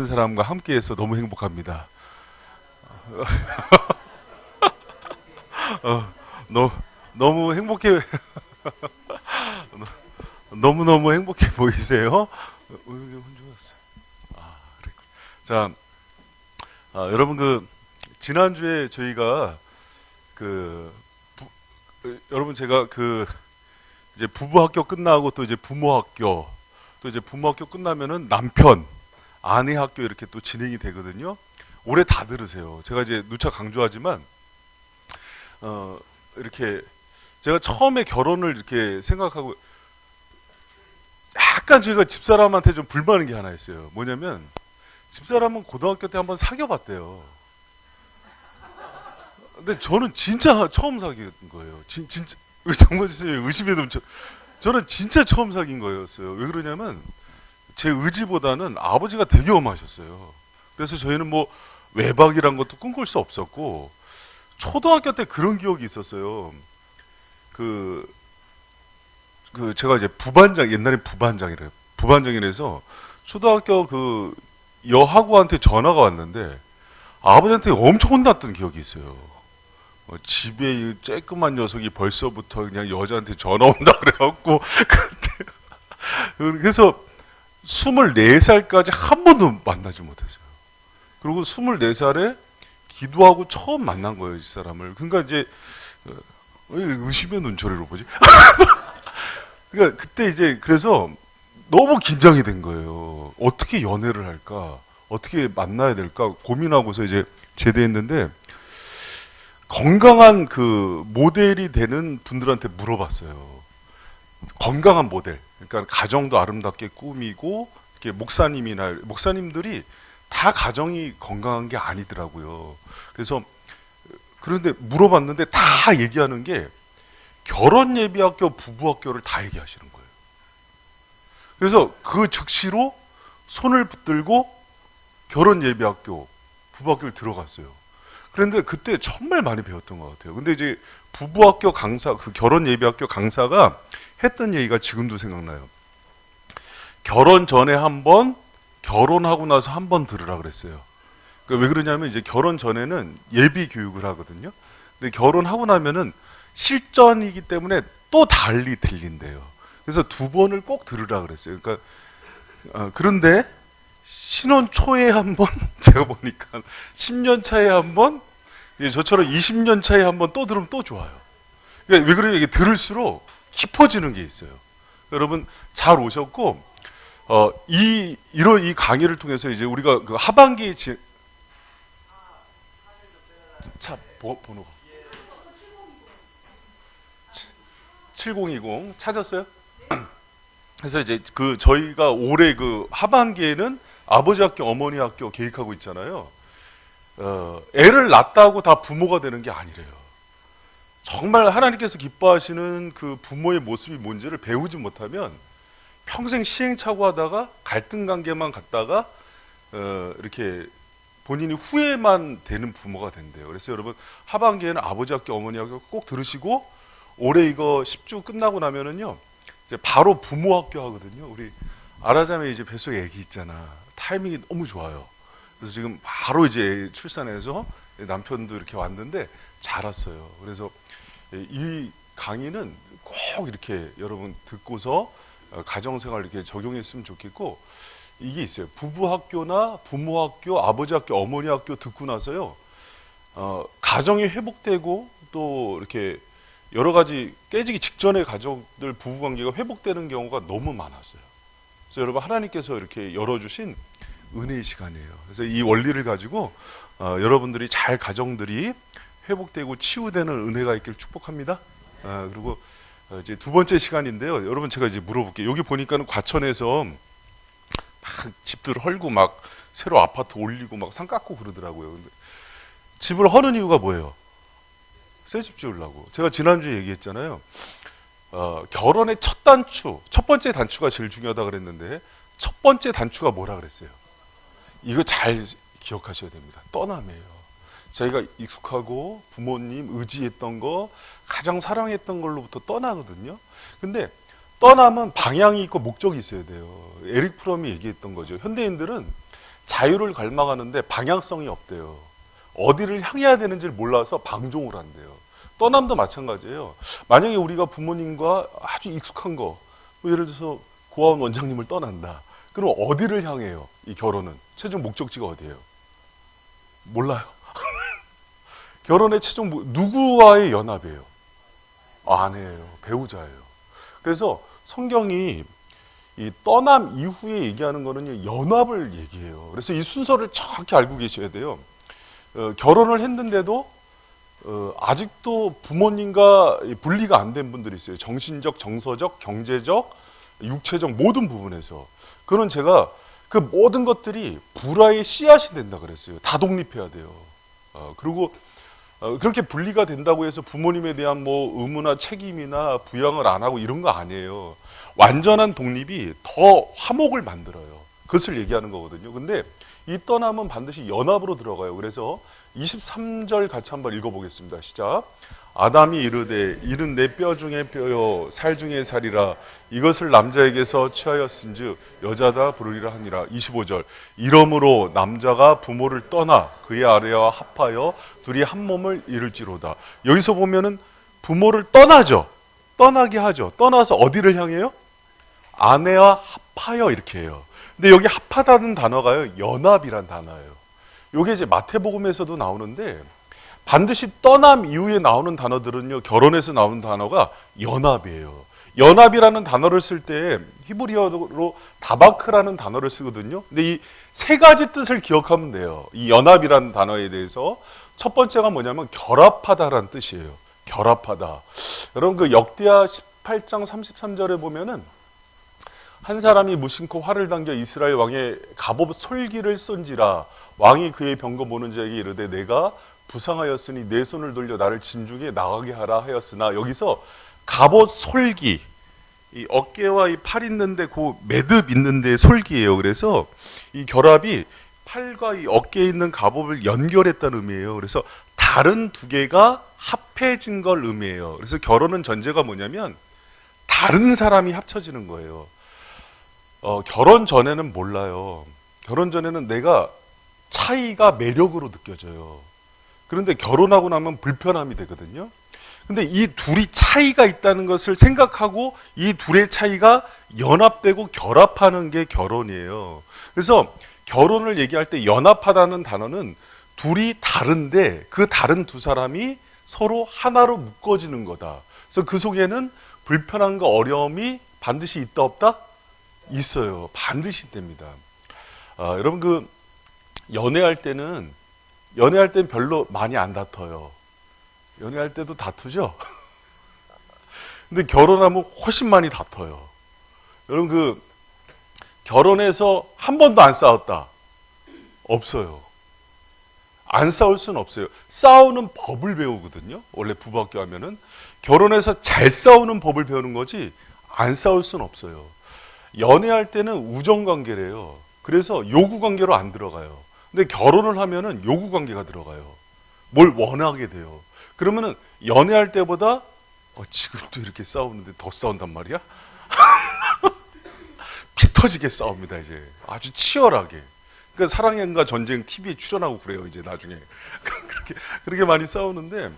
같은 사람과 함께해서 너무 행복합니다. 어, 너, 너무 행복해, 너무너무 행복해 보이세요? 여기 혼자 왔어요. 아, 그랬군. 자, 여러분 지난주에 저희가 그, 여러분 제가 이제 부부 학교 끝나고 또 이제 부모 학교, 또 이제 부모 학교 끝나면은 남편, 아내 학교 이렇게 또 진행이 되거든요. 올해 다 들으세요. 제가 이제 누차 강조하지만, 이렇게 제가 처음에 결혼을 이렇게 생각하고 약간 저희가 집사람한테 좀 불만인 게 하나 있어요. 뭐냐면 집사람은 고등학교 때 한번 사귀어봤대요. 근데 저는 진짜 처음 사귄 거예요. 진짜 정말 의심해도 저는 진짜 처음 사귄 거였어요. 왜 그러냐면 제 의지보다는 아버지가 되게 엄하셨어요. 그래서 저희는 뭐 외박이란 것도 꿈꿀 수 없었고 초등학교 때 그런 기억이 있었어요. 그 제가 이제 부반장 옛날에 부반장이래요. 부반장이라서 초등학교 여하구한테 전화가 왔는데 아버지한테 엄청 혼났던 기억이 있어요. 집에 이 쬐끄만 녀석이 벌써부터 그냥 여자한테 전화 온다 그래갖고 그래서 24살까지 한 번도 만나지 못했어요. 그리고 24살에 기도하고 처음 만난 거예요, 이 사람을. 그러니까 이제 왜 의심의 눈초리로 보지? 그러니까 그때 이제 그래서 너무 긴장이 된 거예요. 어떻게 연애를 할까? 어떻게 만나야 될까? 고민하고서 이제 제대했는데 건강한 모델이 되는 분들한테 물어봤어요. 건강한 모델. 그러니까 가정도 아름답게 꾸미고 이렇게 목사님들이 다 가정이 건강한 게 아니더라고요. 그래서 그런데 물어봤는데 다 얘기하는 게 결혼 예비학교, 부부학교를 다 얘기하시는 거예요. 그래서 그 즉시로 손을 붙들고 결혼 예비학교, 부부학교를 들어갔어요. 그런데 그때 정말 많이 배웠던 것 같아요. 근데 이제 부부학교 강사, 결혼 예비학교 강사가 했던 얘기가 지금도 생각나요. 결혼 전에 한 번, 결혼하고 나서 한 번 들으라 그랬어요. 왜 그러냐면 이제 결혼 전에는 예비 교육을 하거든요. 근데 결혼하고 나면은 실전이기 때문에 또 달리 들린대요. 그래서 두 번을 꼭 들으라 그랬어요. 그러니까 그런데 신혼 초에 한 번, 제가 보니까 10년 차에 한 번, 저처럼 20년 차에 한 번 또 들으면 또 좋아요. 그러니까 왜 그래요? 이게 들을수록 깊어지는 게 있어요. 여러분 잘 오셨고, 이 강의를 통해서 이제 우리가 하반기 번호가 7020 찾았어요? 그래서 이제 저희가 올해 하반기에는 아버지 학교, 어머니 학교 계획하고 있잖아요. 애를 낳았다고 다 부모가 되는 게 아니래요. 정말 하나님께서 기뻐하시는 그 부모의 모습이 뭔지를 배우지 못하면 평생 시행착오하다가 갈등 관계만 갖다가 이렇게 본인이 후회만 되는 부모가 된대요. 그래서 여러분 하반기에는 아버지 학교, 어머니 학교 꼭 들으시고 올해 이거 10주 끝나고 나면은요 이제 바로 부모 학교 하거든요. 우리 아라자매 이제 뱃속에 애기 있잖아. 타이밍이 너무 좋아요. 그래서 지금 바로 이제 출산해서 남편도 이렇게 왔는데 잘 왔어요. 그래서 이 강의는 꼭 이렇게 여러분 듣고서 가정생활 이렇게 적용했으면 좋겠고 이게 있어요. 부부 학교나 부모 학교, 아버지 학교, 어머니 학교 듣고 나서요. 가정이 회복되고 또 이렇게 여러 가지 깨지기 직전의 가족들 부부 관계가 회복되는 경우가 너무 많았어요. 그래서 여러분 하나님께서 이렇게 열어주신 은혜의 시간이에요. 그래서 이 원리를 가지고 여러분들이 가정들이 회복되고 치유되는 은혜가 있기를 축복합니다. 그리고 이제 두 번째 시간인데요. 여러분 제가 이제 물어볼게요. 여기 보니까는 과천에서 막 집들 헐고 막 새로 아파트 올리고 막 산 깎고 그러더라고요. 근데 집을 허는 이유가 뭐예요? 새 집 지으려고. 제가 지난주에 얘기했잖아요. 결혼의 첫 번째 단추가 제일 중요하다 그랬는데 첫 번째 단추가 뭐라 그랬어요? 이거 잘 기억하셔야 됩니다. 떠남이에요. 자기가 익숙하고 부모님 의지했던 거, 가장 사랑했던 걸로부터 떠나거든요. 근데 떠남은 방향이 있고 목적이 있어야 돼요. 에릭 프롬이 얘기했던 거죠. 현대인들은 자유를 갈망하는데 방향성이 없대요. 어디를 향해야 되는지를 몰라서 방종을 한대요. 떠남도 마찬가지예요. 만약에 우리가 부모님과 아주 익숙한 거, 뭐 예를 들어서 고아원 원장님을 떠난다. 그럼 어디를 향해요? 이 결혼은 최종 목적지가 어디예요? 몰라요. 결혼의 최종 누구와의 연합이에요? 아내예요. 배우자예요. 그래서 성경이 이 떠남 이후에 얘기하는 거는 연합을 얘기해요. 그래서 이 순서를 정확히 알고 계셔야 돼요. 결혼을 했는데도 아직도 부모님과 분리가 안 된 분들이 있어요. 정신적, 정서적, 경제적, 육체적 모든 부분에서. 그런 제가 그 모든 것들이 불화의 씨앗이 된다 그랬어요. 다 독립해야 돼요. 그리고 그렇게 분리가 된다고 해서 부모님에 대한 뭐 의무나 책임이나 부양을 안 하고 이런 거 아니에요. 완전한 독립이 더 화목을 만들어요. 그것을 얘기하는 거거든요. 근데 이 떠남은 반드시 연합으로 들어가요. 그래서 23절 같이 한번 읽어보겠습니다. 시작. 아담이 이르되 이는 내 뼈 중에 뼈요 살 중에 살이라 이것을 남자에게서 취하였은즉 여자다 부르리라 하니라. 25절 이러므로 남자가 부모를 떠나 그의 아내와 합하여 둘이 한 몸을 이룰지로다. 여기서 보면은 부모를 떠나죠. 떠나게 하죠. 떠나서 어디를 향해요? 아내와 합하여 이렇게 해요. 근데 여기 합하다는 단어가요 연합이란 단어예요. 이게 이제 마태복음에서도 나오는데 반드시 떠남 이후에 나오는 단어들은요 결혼에서 나오는 단어가 연합이에요. 연합이라는 단어를 쓸 때 히브리어로 다바크라는 단어를 쓰거든요. 근데 이 세 가지 뜻을 기억하면 돼요. 이 연합이라는 단어에 대해서 첫 번째가 뭐냐면 결합하다라는 뜻이에요. 결합하다. 여러분 그 역대하 18장 33절에 보면은 한 사람이 무심코 활을 당겨 이스라엘 왕의 갑옷 솔기를 쏜지라 왕이 그의 병거 보는 자에게 이르되 내가 부상하였으니 내 손을 돌려 나를 진중에 나가게 하라 하였으나 여기서 갑옷 솔기 이 어깨와 이 팔 있는데 그 매듭 있는데 솔기예요. 그래서 이 결합이 팔과 이 어깨에 있는 갑옷을 연결했다는 의미예요. 그래서 다른 두 개가 합해진 걸 의미해요. 그래서 결혼은 전제가 뭐냐면 다른 사람이 합쳐지는 거예요. 결혼 전에는 몰라요. 결혼 전에는 내가 차이가 매력으로 느껴져요. 그런데 결혼하고 나면 불편함이 되거든요. 근데 이 둘이 차이가 있다는 것을 생각하고 이 둘의 차이가 연합되고 결합하는 게 결혼이에요. 그래서 결혼을 얘기할 때 연합하다는 단어는 둘이 다른데 그 다른 두 사람이 서로 하나로 묶어지는 거다. 그래서 그 속에는 불편함과 어려움이 반드시 있다 없다? 있어요. 반드시 됩니다. 여러분 그 연애할 때는 별로 많이 안 다퉈요. 연애할 때도 다투죠? 근데 결혼하면 훨씬 많이 다퉈요. 여러분 그 결혼해서 한 번도 안 싸웠다? 없어요. 안 싸울 수는 없어요. 싸우는 법을 배우거든요. 원래 부부학교 하면은 결혼해서 잘 싸우는 법을 배우는 거지 안 싸울 수는 없어요. 연애할 때는 우정관계래요. 그래서 요구관계로 안 들어가요. 근데 결혼을 하면은 요구관계가 들어가요. 뭘 원하게 돼요. 그러면은 연애할 때보다 지금도 이렇게 싸우는데 더 싸운단 말이야? 피 터지게 싸웁니다. 이제 아주 치열하게. 그러니까 사랑과 전쟁 TV에 출연하고 그래요. 이제 나중에 그렇게 많이 싸우는데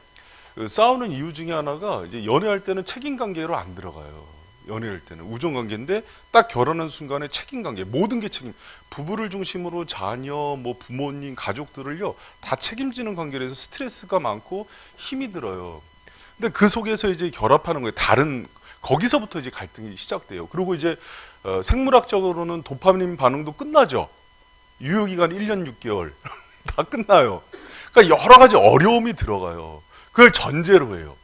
그 싸우는 이유 중에 하나가 이제 연애할 때는 책임관계로 안 들어가요. 연애할 때는 우정관계인데 딱 결혼한 순간에 책임관계 모든 게 책임 부부를 중심으로 자녀 뭐 부모님 가족들을요 다 책임지는 관계라서 스트레스가 많고 힘이 들어요. 근데 그 속에서 이제 결합하는 거예요. 다른 거기서부터 이제 갈등이 시작돼요. 그리고 이제 생물학적으로는 도파민 반응도 끝나죠. 유효기간 1년 6개월 다 끝나요. 그러니까 여러 가지 어려움이 들어가요. 그걸 전제로 해요.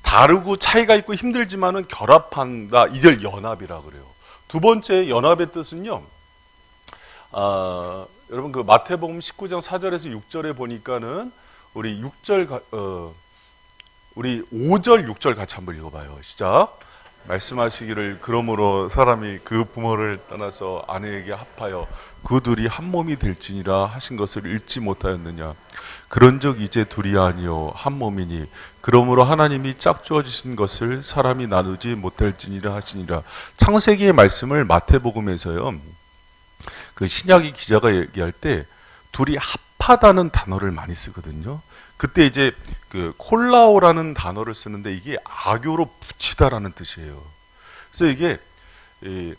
다르고 차이가 있고 힘들지만은 결합한다. 이걸 연합이라 그래요. 두 번째 연합의 뜻은요. 여러분 그 마태복음 19장 4절에서 6절에 보니까는 우리 5절 6절 같이 한번 읽어봐요. 시작. 말씀하시기를 그러므로 사람이 그 부모를 떠나서 아내에게 합하여 그 둘이 한 몸이 될지니라 하신 것을 읽지 못하였느냐. 그런즉 이제 둘이 아니요 한 몸이니 그러므로 하나님이 짝주어 주신 것을 사람이 나누지 못할지니라 하시니라. 창세기의 말씀을 마태복음에서요 그 신약의 기자가 얘기할 때 둘이 합하다는 단어를 많이 쓰거든요. 그때 이제 그 콜라오라는 단어를 쓰는데 이게 악교로 붙이다라는 뜻이에요. 그래서 이게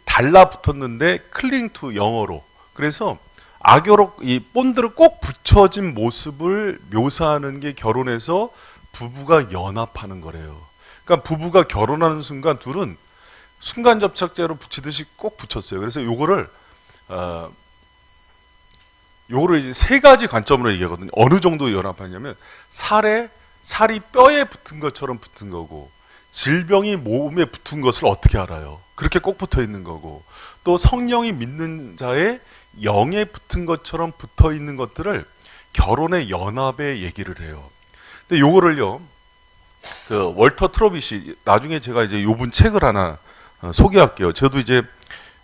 달라붙었는데 클링 투 영어로. 그래서 악교로 이 본드를 꼭 붙여진 모습을 묘사하는 게 결혼해서 부부가 연합하는 거래요. 그러니까 부부가 결혼하는 순간 둘은 순간 접착제로 붙이듯이 꼭 붙였어요. 그래서 요거를 이제 세 가지 관점으로 얘기하거든요. 어느 정도 연합하냐면 살이 뼈에 붙은 것처럼 붙은 거고, 질병이 몸에 붙은 것을 어떻게 알아요? 그렇게 꼭 붙어 있는 거고, 또 성령이 믿는 자의 영에 붙은 것처럼 붙어 있는 것들을 결혼의 연합에 얘기를 해요. 근데 요거를요, 그 월터 트로빗이 나중에 제가 이제 요분 책을 하나 소개할게요. 저도 이제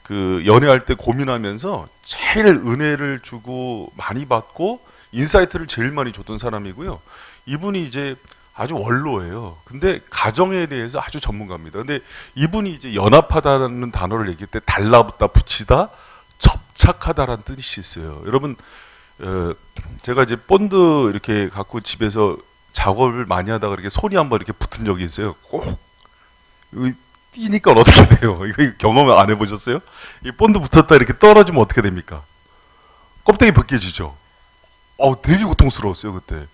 그 연애할 때 고민하면서 제일 은혜를 주고 많이 받고 인사이트를 제일 많이 줬던 사람이고요. 이분이 이제 아주 원로예요. 근데 가정에 대해서 아주 전문가입니다. 근데 이분이 이제 연합하다는 단어를 얘기할 때 달라붙다, 붙이다, 접착하다라는 뜻이 있어요. 여러분, 제가 이제 본드 이렇게 갖고 집에서 작업을 많이 하다가 이렇게 손이 한번 이렇게 붙은 적이 있어요. 꼭 뛰니까 어떻게 돼요? 이거 경험 안 해보셨어요? 이 본드 붙었다 이렇게 떨어지면 어떻게 됩니까? 껍데기 벗겨지죠. 되게 고통스러웠어요 그때.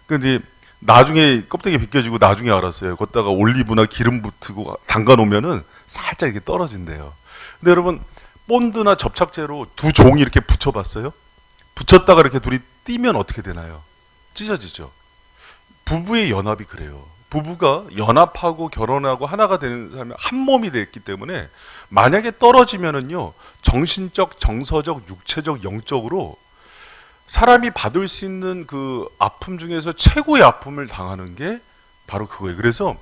근데 나중에 껍데기 벗겨지고 나중에 알았어요. 걷다가 올리브나 기름 붙고 담가 놓으면은 살짝 이렇게 떨어진대요. 근데 여러분 본드나 접착제로 두 종이 이렇게 붙여봤어요? 붙였다가 이렇게 둘이 뛰면 어떻게 되나요? 찢어지죠. 부부의 연합이 그래요. 부부가 연합하고 결혼하고 하나가 되는 사람이 한 몸이 됐기 때문에 만약에 떨어지면은요, 정신적, 정서적, 육체적, 영적으로 사람이 받을 수 있는 그 아픔 중에서 최고의 아픔을 당하는 게 바로 그거예요. 그래서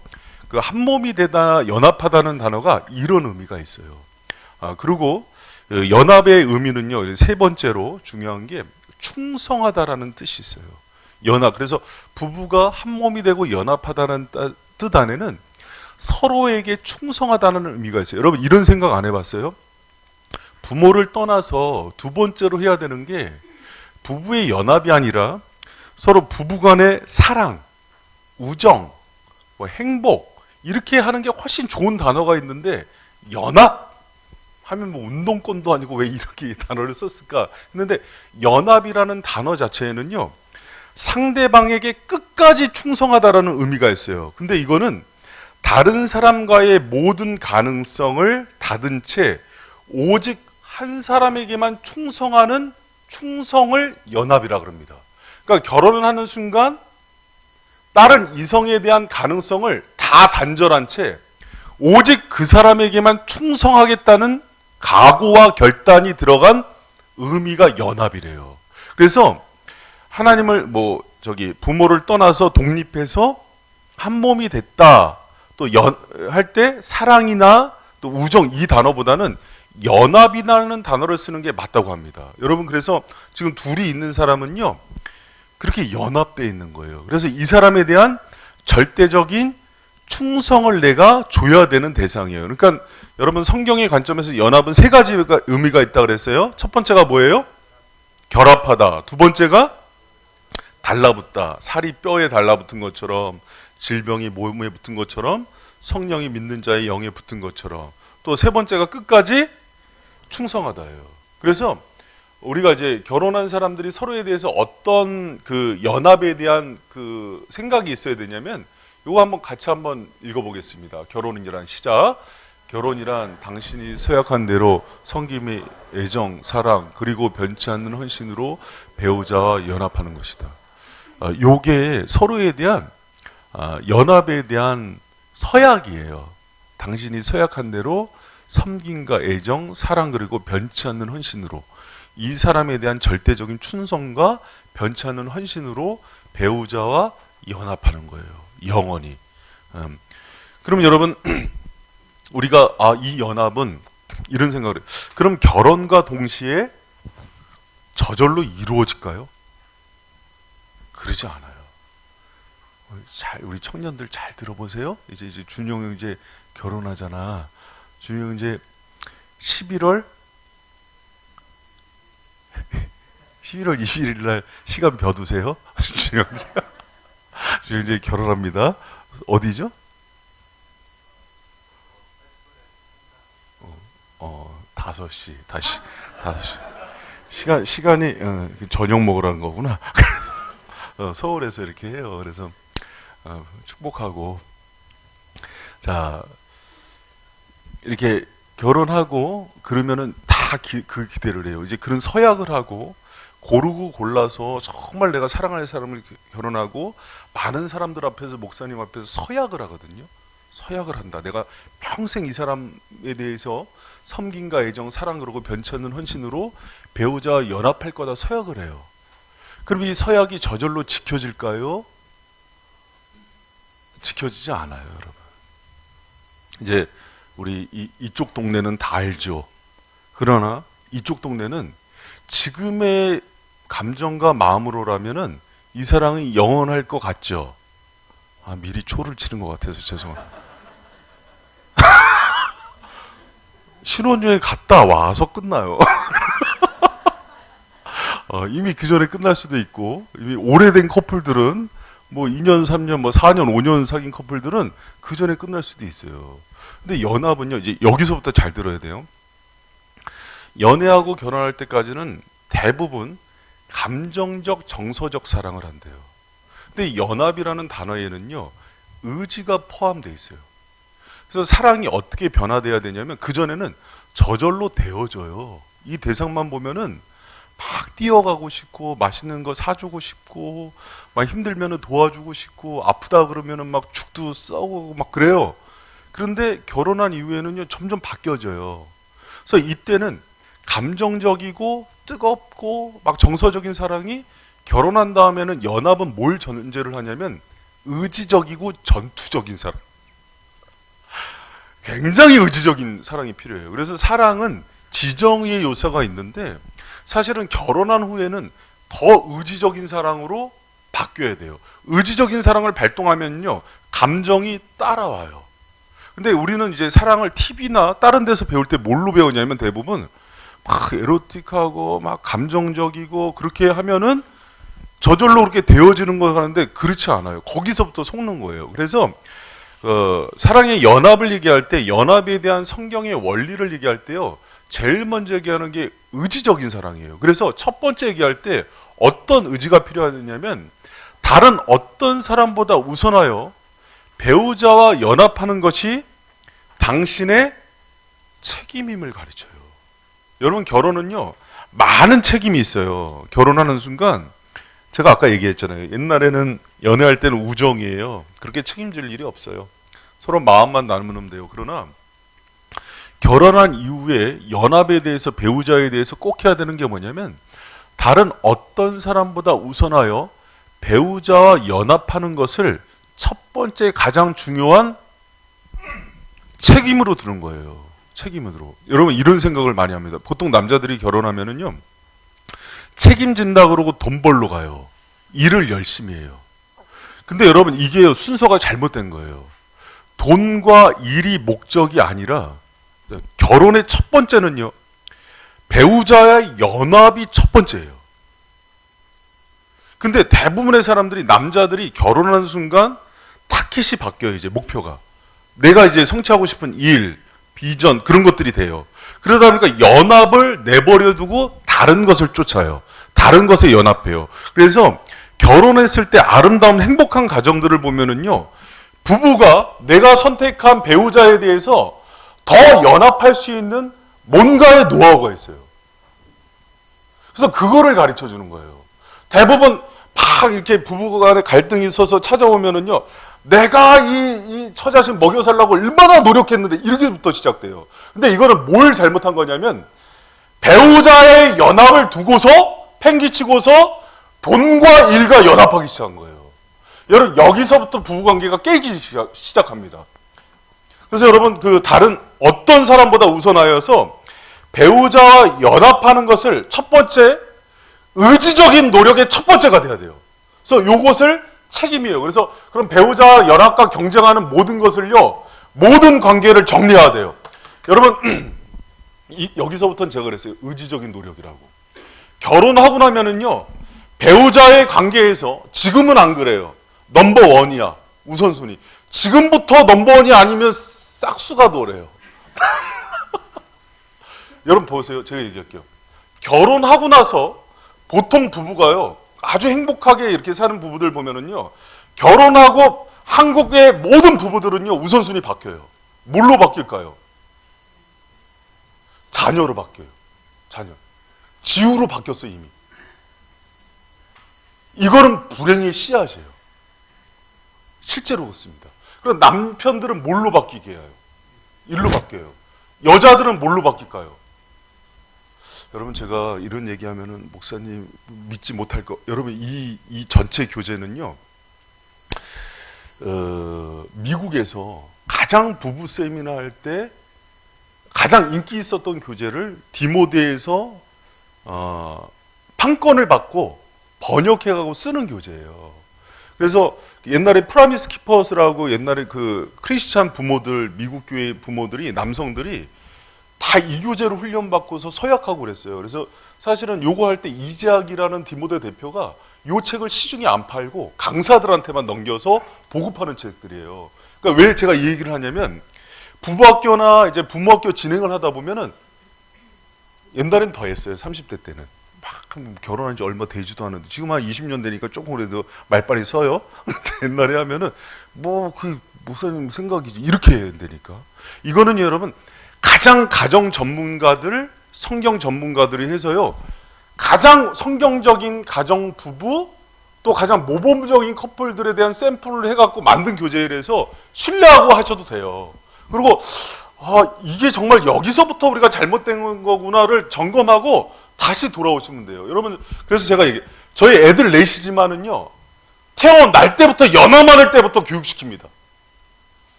그 한 몸이 되다, 연합하다는 단어가 이런 의미가 있어요. 그리고 연합의 의미는요, 세 번째로 중요한 게 충성하다라는 뜻이 있어요. 연합. 그래서 부부가 한 몸이 되고 연합하다는 뜻 안에는 서로에게 충성하다는 의미가 있어요. 여러분 이런 생각 안 해봤어요? 부모를 떠나서 두 번째로 해야 되는 게 부부의 연합이 아니라 서로 부부간의 사랑, 우정, 행복 이렇게 하는 게 훨씬 좋은 단어가 있는데 연합 하면 뭐 운동권도 아니고 왜 이렇게 단어를 썼을까 했는데 연합이라는 단어 자체에는요, 상대방에게 끝까지 충성하다라는 의미가 있어요. 근데 이거는 다른 사람과의 모든 가능성을 닫은 채 오직 한 사람에게만 충성하는 충성을 연합이라 그럽니다. 그러니까 결혼을 하는 순간 다른 이성에 대한 가능성을 다 단절한 채 오직 그 사람에게만 충성하겠다는 각오와 결단이 들어간 의미가 연합이래요. 그래서 하나님을 부모를 떠나서 독립해서 한 몸이 됐다. 또 할 때 사랑이나 또 우정 이 단어보다는 연합이라는 단어를 쓰는 게 맞다고 합니다. 여러분 그래서 지금 둘이 있는 사람은요, 그렇게 연합되어 있는 거예요. 그래서 이 사람에 대한 절대적인 충성을 내가 줘야 되는 대상이에요. 그러니까 여러분 성경의 관점에서 연합은 세 가지 의미가 있다 그랬어요. 첫 번째가 뭐예요? 결합하다. 두 번째가 달라붙다. 살이 뼈에 달라붙은 것처럼, 질병이 몸에 붙은 것처럼, 성령이 믿는 자의 영에 붙은 것처럼, 또 세 번째가 끝까지 충성하다예요. 그래서 우리가 이제 결혼한 사람들이 서로에 대해서 어떤 그 연합에 대한 그 생각이 있어야 되냐면, 이거 한번 같이 한번 읽어보겠습니다. 결혼이란 시작. 결혼이란 당신이 서약한 대로 성김의 애정, 사랑, 그리고 변치 않는 헌신으로 배우자와 연합하는 것이다. 요게 서로에 대한 연합에 대한 서약이에요. 당신이 서약한 대로 섬김과 애정, 사랑, 그리고 변치 않는 헌신으로, 이 사람에 대한 절대적인 충성과 변치 않는 헌신으로 배우자와 연합하는 거예요. 영원히. 그럼 여러분 우리가 이 연합은 이런 생각을 해요. 그럼 결혼과 동시에 저절로 이루어질까요? 그러지 않아요. 우리 청년들 잘 들어보세요. 이제 준용 형 이제 결혼하잖아. 준용 형 이제 11월 11월 21일 날 시간 벼두세요. 준영 씨. 준영 씨 결혼합니다. 어디죠? 5시. 다시 5시. 시간이 저녁 먹으라는 거구나. 그래서 서울에서 이렇게 해요. 그래서 축복하고, 자, 이렇게 결혼하고 그러면은 다 그 기대를 해요. 이제 그런 서약을 하고 고르고 골라서 정말 내가 사랑할 사람을 결혼하고 많은 사람들 앞에서, 목사님 앞에서 서약을 하거든요. 서약을 한다. 내가 평생 이 사람에 대해서 섬김과 애정, 사랑, 그리고 변치 않는 헌신으로 배우자와 연합할 거다 서약을 해요. 그럼 이 서약이 저절로 지켜질까요? 지켜지지 않아요, 여러분. 이제 우리 이쪽 동네는 다 알죠. 그러나 이쪽 동네는 지금의 감정과 마음으로라면은 이 사랑이 영원할 것 같죠. 미리 초를 치는 것 같아서 죄송합니다. 신혼여행 갔다 와서 끝나요. 이미 그 전에 끝날 수도 있고, 이미 오래된 커플들은 뭐 2년, 3년, 뭐 4년, 5년 사귄 커플들은 그 전에 끝날 수도 있어요. 근데 연합은요, 이제 여기서부터 잘 들어야 돼요. 연애하고 결혼할 때까지는 대부분 감정적, 정서적 사랑을 한대요. 근데 연합이라는 단어에는요, 의지가 포함되어 있어요. 그래서 사랑이 어떻게 변화돼야 되냐면, 그전에는 저절로 되어져요. 이 대상만 보면은 막 뛰어가고 싶고, 맛있는 거 사주고 싶고, 막 힘들면은 도와주고 싶고, 아프다 그러면은 막 죽도 썩고 막 그래요. 그런데 결혼한 이후에는요, 점점 바뀌어져요. 그래서 이때는 감정적이고 뜨겁고 막 정서적인 사랑이, 결혼한 다음에는 연합은 뭘 전제를 하냐면 의지적이고 전투적인 사랑. 굉장히 의지적인 사랑이 필요해요. 그래서 사랑은 지정의 요소가 있는데, 사실은 결혼한 후에는 더 의지적인 사랑으로 바뀌어야 돼요. 의지적인 사랑을 발동하면요, 감정이 따라와요. 근데 우리는 이제 사랑을 TV나 다른 데서 배울 때 뭘로 배우냐면, 대부분 막 에로틱하고 막 감정적이고 그렇게 하면은 저절로 그렇게 되어지는 거 하는데, 그렇지 않아요. 거기서부터 속는 거예요. 그래서 사랑의 연합을 얘기할 때, 연합에 대한 성경의 원리를 얘기할 때요, 제일 먼저 얘기하는 게 의지적인 사랑이에요. 그래서 첫 번째 얘기할 때 어떤 의지가 필요하냐면, 다른 어떤 사람보다 우선하여 배우자와 연합하는 것이 당신의 책임임을 가르쳐요. 여러분, 결혼은요, 많은 책임이 있어요. 결혼하는 순간, 제가 아까 얘기했잖아요. 옛날에는 연애할 때는 우정이에요. 그렇게 책임질 일이 없어요. 서로 마음만 나누면 돼요. 그러나 결혼한 이후에 연합에 대해서, 배우자에 대해서 꼭 해야 되는 게 뭐냐면, 다른 어떤 사람보다 우선하여 배우자와 연합하는 것을 첫 번째 가장 중요한 책임으로 두는 거예요. 책임으로. 여러분, 이런 생각을 많이 합니다. 보통 남자들이 결혼하면은요, 책임진다 그러고 돈 벌러 가요. 일을 열심히 해요. 근데 여러분, 이게 순서가 잘못된 거예요. 돈과 일이 목적이 아니라, 결혼의 첫 번째는요, 배우자의 연합이 첫 번째예요. 근데 대부분의 사람들이, 남자들이 결혼하는 순간 타깃이 바뀌어요. 이제 목표가, 내가 이제 성취하고 싶은 일, 비전, 그런 것들이 돼요. 그러다 보니까 연합을 내버려 두고 다른 것을 쫓아요. 다른 것에 연합해요. 그래서 결혼했을 때 아름다운 행복한 가정들을 보면은요, 부부가 내가 선택한 배우자에 대해서 더 연합할 수 있는 뭔가의 노하우가 있어요. 그래서 그거를 가르쳐 주는 거예요. 대부분 막 이렇게 부부 간에 갈등이 있어서 찾아오면은요, 내가 이 처자식 먹여 살라고 얼마나 노력했는데, 이렇게부터 시작돼요. 근데 이거는 뭘 잘못한 거냐면, 배우자의 연합을 두고서 팽개치고서 돈과 일과 연합하기 시작한 거예요. 여러분, 여기서부터 부부관계가 깨기 시작합니다. 그래서 여러분, 그 다른 어떤 사람보다 우선하여서 배우자와 연합하는 것을 첫 번째, 의지적인 노력의 첫 번째가 돼야 돼요. 그래서 요것을 책임이에요. 그래서 그럼 배우자와 연합과 경쟁하는 모든 것을요, 모든 관계를 정리해야 돼요. 여러분, 여기서부터는 제가 그랬어요. 의지적인 노력이라고. 결혼하고 나면은요, 배우자의 관계에서 지금은 안 그래요. 넘버 원이야. 우선순위. 지금부터 넘버 원이 아니면 싹수가 도래요. 여러분 보세요. 제가 얘기할게요. 결혼하고 나서 보통 부부가요, 아주 행복하게 이렇게 사는 부부들 보면은요, 결혼하고 한국의 모든 부부들은요, 우선순위 바뀌어요. 뭘로 바뀔까요? 자녀로 바뀌어요. 자녀. 지우로 바뀌었어, 이미. 이거는 불행의 씨앗이에요. 실제로 그렇습니다. 그럼 남편들은 뭘로 바뀌게 해요? 일로 바뀌어요. 여자들은 뭘로 바뀔까요? 여러분, 제가 이런 얘기하면은 목사님 믿지 못할 거. 여러분, 이 전체 교재는요, 미국에서 가장 부부 세미나 할 때 가장 인기 있었던 교재를 디모데에서 판권을 받고 번역해가고 쓰는 교재예요. 그래서 옛날에 프라미스 키퍼스라고 옛날에 그 크리스찬 부모들, 미국 교회 부모들이, 남성들이 다 이 교재로 훈련받고서 서약하고 그랬어요. 그래서 사실은 요거 할 때 이재학이라는 디모데 대표가 요 책을 시중에 안 팔고 강사들한테만 넘겨서 보급하는 책들이에요. 그러니까 왜 제가 이 얘기를 하냐면, 부부학교나 이제 부모학교 진행을 하다 보면은, 옛날엔 더 했어요. 30대 때는. 막 결혼한 지 얼마 되지도 않은데, 지금 한 20년 되니까 조금 그래도 말빨이 서요. 옛날에 하면은 뭐 그 목사님 생각이지 이렇게 해야 되니까. 이거는 여러분, 가장 가정 전문가들, 성경 전문가들이 해서요, 가장 성경적인 가정 부부, 또 가장 모범적인 커플들에 대한 샘플을 해갖고 만든 교재라서 신뢰하고 하셔도 돼요. 그리고 이게 정말 여기서부터 우리가 잘못된 거구나를 점검하고 다시 돌아오시면 돼요. 여러분, 그래서 제가 저희 애들 넷이지만은요, 태어날 때부터 연하 많을 때부터 교육시킵니다.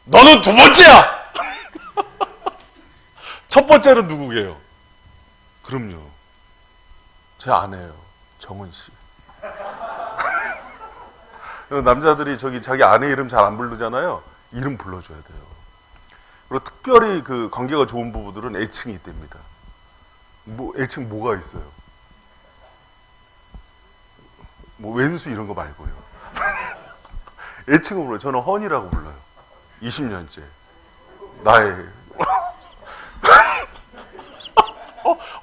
너는 두 번째야! 첫 번째는 누구게요? 그럼요, 제 아내예요. 정은 씨. 남자들이 자기 아내 이름 잘 안 부르잖아요. 이름 불러줘야 돼요. 그리고 특별히 그 관계가 좋은 부부들은 애칭이 있답니다. 애칭 뭐가 있어요? 뭐 왼수 이런 거 말고요. 애칭을 불러요. 저는 허니라고 불러요. 20년째. 나의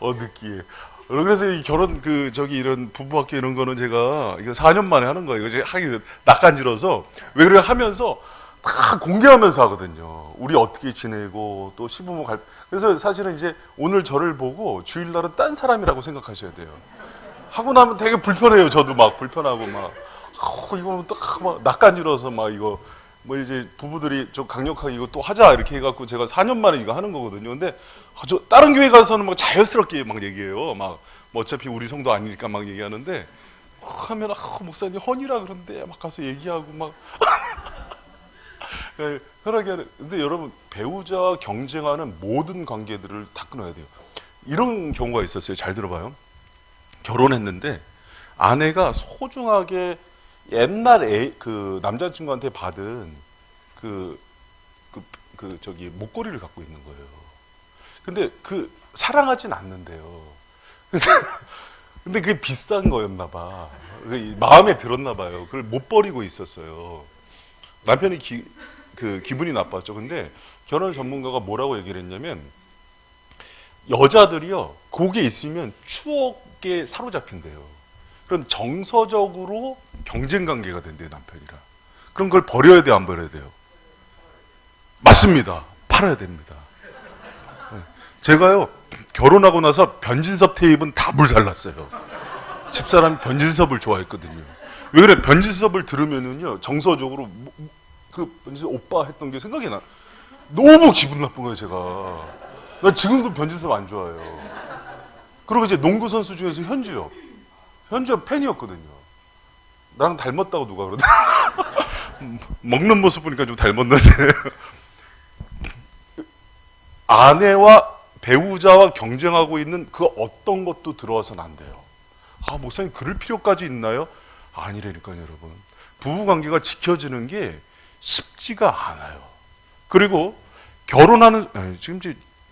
느끼해. 그래서 이 결혼 이런 부부학교 이런 거는 제가 이거 4년 만에 하는 거예요. 이거 제가 하기 낯간지러서. 왜 그래 하면서 다 공개하면서 하거든요. 우리 어떻게 지내고 또 시부모 그래서 사실은 이제 오늘 저를 보고 주일날은 딴 사람이라고 생각하셔야 돼요. 하고 나면 되게 불편해요. 저도 막 불편하고 막 이거 막 낯간지러서 막 이거 뭐 이제 부부들이 좀 강력하게 이거 또 하자 이렇게 해갖고 제가 4년 만에 이거 하는 거거든요. 근데 저 다른 교회 가서는 막 자연스럽게 막 얘기해요. 막 뭐 어차피 우리 성도 아니니까 막 얘기하는데 하면 목사님 허니라 그런데 막 가서 얘기하고 막 네, 편하게 하는. 근데 여러분, 배우자와 경쟁하는 모든 관계들을 다 끊어야 돼요. 이런 경우가 있었어요. 잘 들어봐요. 결혼했는데 아내가 소중하게 옛날 그 남자친구한테 받은 목걸이를 갖고 있는 거예요. 근데 사랑하진 않는데요. 근데 그게 비싼 거였나 봐. 마음에 들었나 봐요. 그걸 못 버리고 있었어요. 남편이 기분이 나빴죠. 근데 결혼 전문가가 뭐라고 얘기를 했냐면, 여자들이요, 그게 있으면 추억에 사로잡힌대요. 그럼 정서적으로 경쟁 관계가 된대요, 남편이랑. 그럼 그걸 버려야 돼요, 안 버려야 돼요? 맞습니다. 팔아야 됩니다. 제가요, 결혼하고 나서 변진섭 테이프는 다 물살났어요. 집사람이 변진섭을 좋아했거든요. 왜 그래? 변진섭을 들으면은요, 정서적으로 변진섭 오빠 했던 게 생각이 나. 너무 기분 나쁜 거예요, 제가. 난 지금도 변진섭 안 좋아해요. 그리고 이제 농구 선수 중에서 현주엽 팬이었거든요. 나랑 닮았다고 누가 그러더라. 먹는 모습 보니까 좀 닮았는데. 아내와 배우자와 경쟁하고 있는 그 어떤 것도 들어와서는 안 돼요. 목사님 그럴 필요까지 있나요? 아니라니까요, 여러분. 부부관계가 지켜지는 게 쉽지가 않아요. 그리고 결혼하는,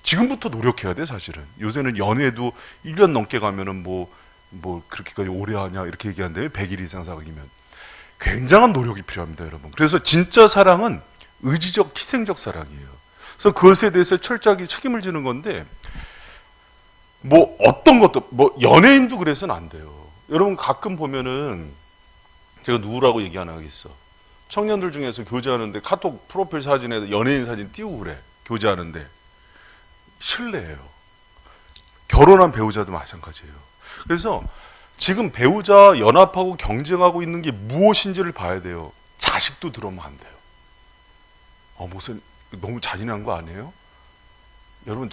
지금부터 노력해야 돼, 사실은. 요새는 연애도 1년 넘게 가면은 뭐 뭐 그렇게까지 오래 하냐 이렇게 얘기하는데 100일 이상 사귀면 굉장한 노력이 필요합니다, 여러분. 그래서 진짜 사랑은 의지적, 희생적 사랑이에요. 그래서 그것에 대해서 철저하게 책임을 지는 건데 뭐 어떤 것도 뭐 연예인도 그래서는 안 돼요. 여러분 가끔 보면은 제가 누구라고 얘기 안 하겠어. 청년들 중에서 교제하는데 카톡 프로필 사진에 연예인 사진 띄우고 그래. 교제하는데 실례예요. 결혼한 배우자도 마찬가지예요. 그래서 지금 배우자 연합하고 경쟁하고 있는 게 무엇인지를 봐야 돼요. 자식도 들어오면 안 돼요. 무슨 너무 잔인한 거 아니에요? 여러분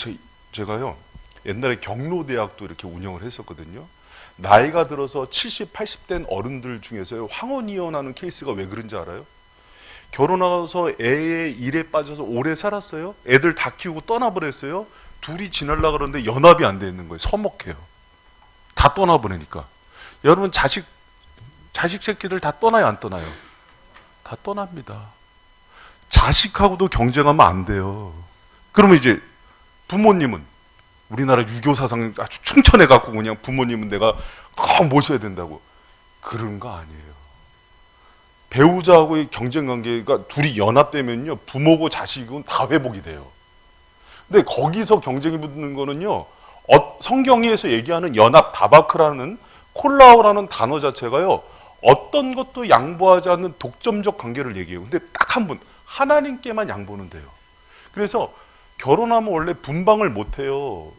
제가요 옛날에 경로대학도 이렇게 운영을 했었거든요. 나이가 들어서 70, 80 된 어른들 중에서요 황혼이혼하는 케이스가 왜 그런지 알아요? 결혼하고서 애의 일에 빠져서 오래 살았어요. 애들 다 키우고 떠나버렸어요. 둘이 지내려고 그러는데 연합이 안 돼 있는 거예요. 서먹해요. 다 떠나보내니까. 여러분 자식 새끼들 다 떠나요, 안 떠나요? 다 떠납니다. 자식하고도 경쟁하면 안 돼요. 그러면 이제 부모님은 우리나라 유교 사상 아주 충천해 갖고 그냥 부모님은 내가 꼭 모셔야 된다고 그런 거 아니에요. 배우자하고의 경쟁 관계가 둘이 연합되면요 부모고 자식은 다 회복이 돼요. 근데 거기서 경쟁이 붙는 거는요 성경에서 얘기하는 연합 다바크라는 콜라오라는 단어 자체가요 어떤 것도 양보하지 않는 독점적 관계를 얘기해요. 근데 딱 한 분 하나님께만 양보는 돼요. 그래서 결혼하면 원래 분방을 못 해요.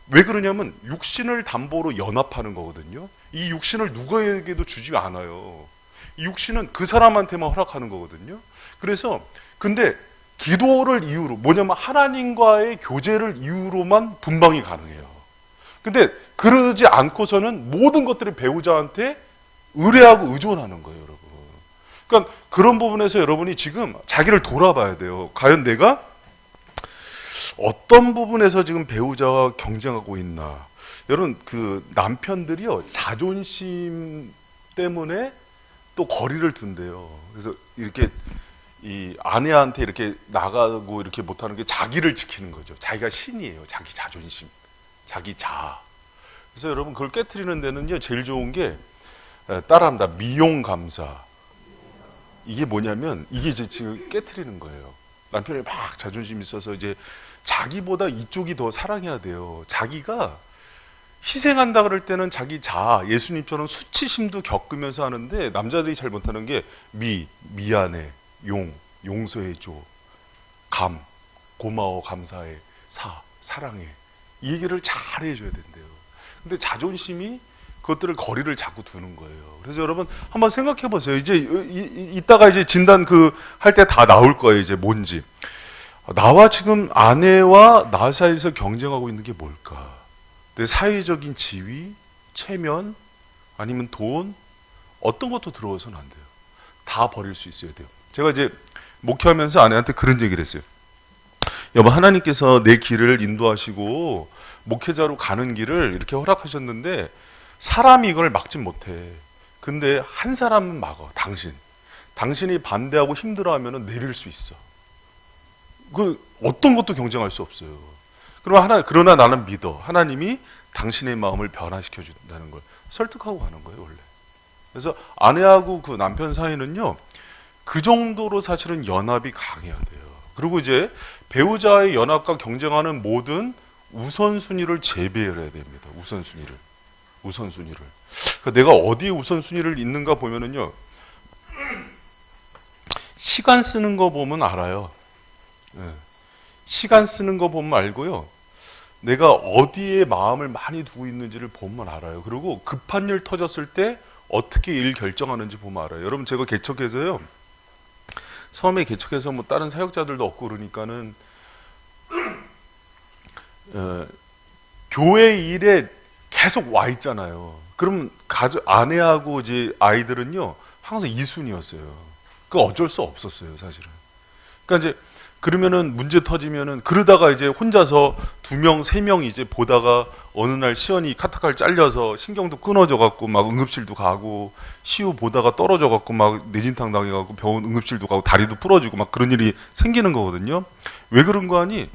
왜 그러냐면 육신을 담보로 연합하는 거거든요. 이 육신을 누구에게도 주지 않아요. 이 육신은 그 사람한테만 허락하는 거거든요. 그래서 근데 기도를 이유로 뭐냐면 하나님과의 교제를 이유로만 분방이 가능해요. 근데 그러지 않고서는 모든 것들이 배우자한테 의뢰하고 의존하는 거예요, 여러분. 그러니까 그런 부분에서 여러분이 지금 자기를 돌아봐야 돼요. 과연 내가 어떤 부분에서 지금 배우자와 경쟁하고 있나? 여러분 그 남편들이요 자존심 때문에 또 거리를 둔대요. 그래서 이렇게 이 아내한테 이렇게 나가고 이렇게 못하는 게 자기를 지키는 거죠. 자기가 신이에요. 자기 자존심, 자기 자아. 그래서 여러분 그걸 깨트리는 데는요 제일 좋은 게 따라합니다. 미용 감사. 이게 뭐냐면 이게 이제 지금 깨트리는 거예요. 남편이 막 자존심 있어서 이제 자기보다 이쪽이 더 사랑해야 돼요. 자기가 희생한다 그럴 때는 자기 자아, 예수님처럼 수치심도 겪으면서 하는데 남자들이 잘 못하는 게 미안해, 용서해줘, 고마워, 감사해, 사랑해. 이 얘기를 잘 해줘야 된대요. 근데 자존심이 그것들을 거리를 자꾸 두는 거예요. 그래서 여러분 한번 생각해 보세요. 이제 이따가 이제 진단 할 때 다 나올 거예요. 이제 뭔지. 나와 지금 아내와 나 사이에서 경쟁하고 있는 게 뭘까? 내 사회적인 지위, 체면, 아니면 돈, 어떤 것도 들어와서는 안 돼요. 다 버릴 수 있어야 돼요. 제가 이제 목회하면서 아내한테 그런 얘기를 했어요. 여보, 하나님께서 내 길을 인도하시고 목회자로 가는 길을 이렇게 허락하셨는데 사람이 이걸 막진 못해. 근데 한 사람은 막어. 당신이 반대하고 힘들어하면 내릴 수 있어. 그 어떤 것도 경쟁할 수 없어요. 그러나 나는 믿어. 하나님이 당신의 마음을 변화시켜 준다는 걸 설득하고 가는 거예요, 원래. 그래서 아내하고 그 남편 사이는요, 그 정도로 사실은 연합이 강해야 돼요. 그리고 이제 배우자의 연합과 경쟁하는 모든 우선순위를 재배해야 됩니다. 우선순위를. 그러니까 내가 어디에 우선순위를 있는가 보면은요, 시간 쓰는 거 보면 알아요. 시간 쓰는 거 보면 알고요. 내가 어디에 마음을 많이 두고 있는지를 보면 알아요. 그리고 급한 일 터졌을 때 어떻게 일 결정하는지 보면 알아요. 여러분 제가 개척해서요. 처음에 개척해서 뭐 다른 사역자들도 없고 그러니까는 교회 일에 계속 와 있잖아요. 그럼 아내하고 이제 아이들은요 항상 2순위였어요. 그거 어쩔 수 없었어요, 사실은. 그러니까 이제 그러면은 문제 터지면은 그러다가 이제 혼자서 2명, 3명 이제 보다가 어느 날 시연이 카타칼 잘려서 신경도 끊어져 갖고 막 응급실도 가고 시우 보다가 떨어져 갖고 막 뇌진탕 당해 갖고 병원 응급실도 가고 다리도 부러지고 막 그런 일이 생기는 거거든요. 왜 그런 거 아니?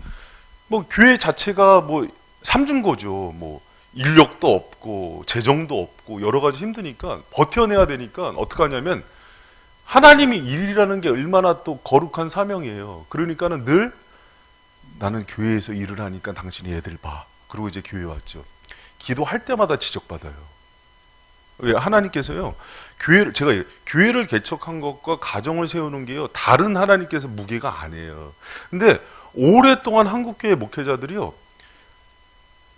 뭐 교회 자체가 뭐 삼중고죠. 뭐 인력도 없고 재정도 없고 여러 가지 힘드니까 버텨내야 되니까 어떻게 하냐면 하나님이 일이라는 게 얼마나 또 거룩한 사명이에요. 그러니까는 늘 나는 교회에서 일을 하니까 당신이 애들 봐. 그리고 이제 교회 왔죠. 기도할 때마다 지적받아요. 왜? 하나님께서요, 제가 교회를 개척한 것과 가정을 세우는 게요, 다른 하나님께서 무게가 아니에요. 근데 오랫동안 한국교회 목회자들이요,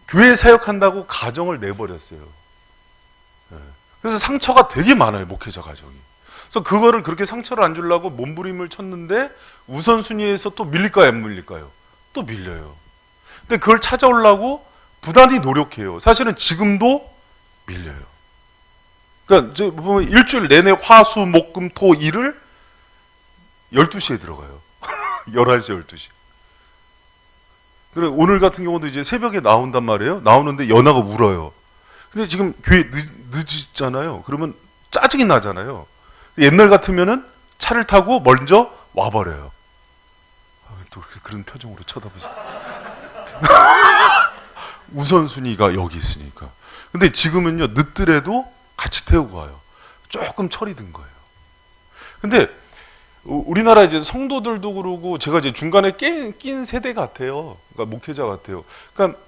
교회 사역한다고 가정을 내버렸어요. 그래서 상처가 되게 많아요, 목회자 가정이. 그래서 그거를 그렇게 상처를 안 주려고 몸부림을 쳤는데 우선순위에서 또 밀릴까요, 안 밀릴까요? 또 밀려요. 근데 그걸 찾아오려고 부단히 노력해요. 사실은 지금도 밀려요. 그러니까 저 보면 일주일 내내 화, 수, 목, 금, 토, 일을 12시에 들어가요. 11시, 12시. 그래 오늘 같은 경우도 이제 새벽에 나온단 말이에요. 나오는데 연하가 울어요. 근데 지금 교회 늦었잖아요. 그러면 짜증이 나잖아요. 옛날 같으면은 차를 타고 먼저 와버려요. 또 그런 표정으로 쳐다보지. 우선순위가 여기 있으니까. 근데 지금은요, 늦더라도 같이 태우고 와요. 조금 철이 든 거예요. 근데 우리나라 이제 성도들도 그러고 제가 이제 중간에 낀 세대 같아요. 그러니까 목회자 같아요. 그러니까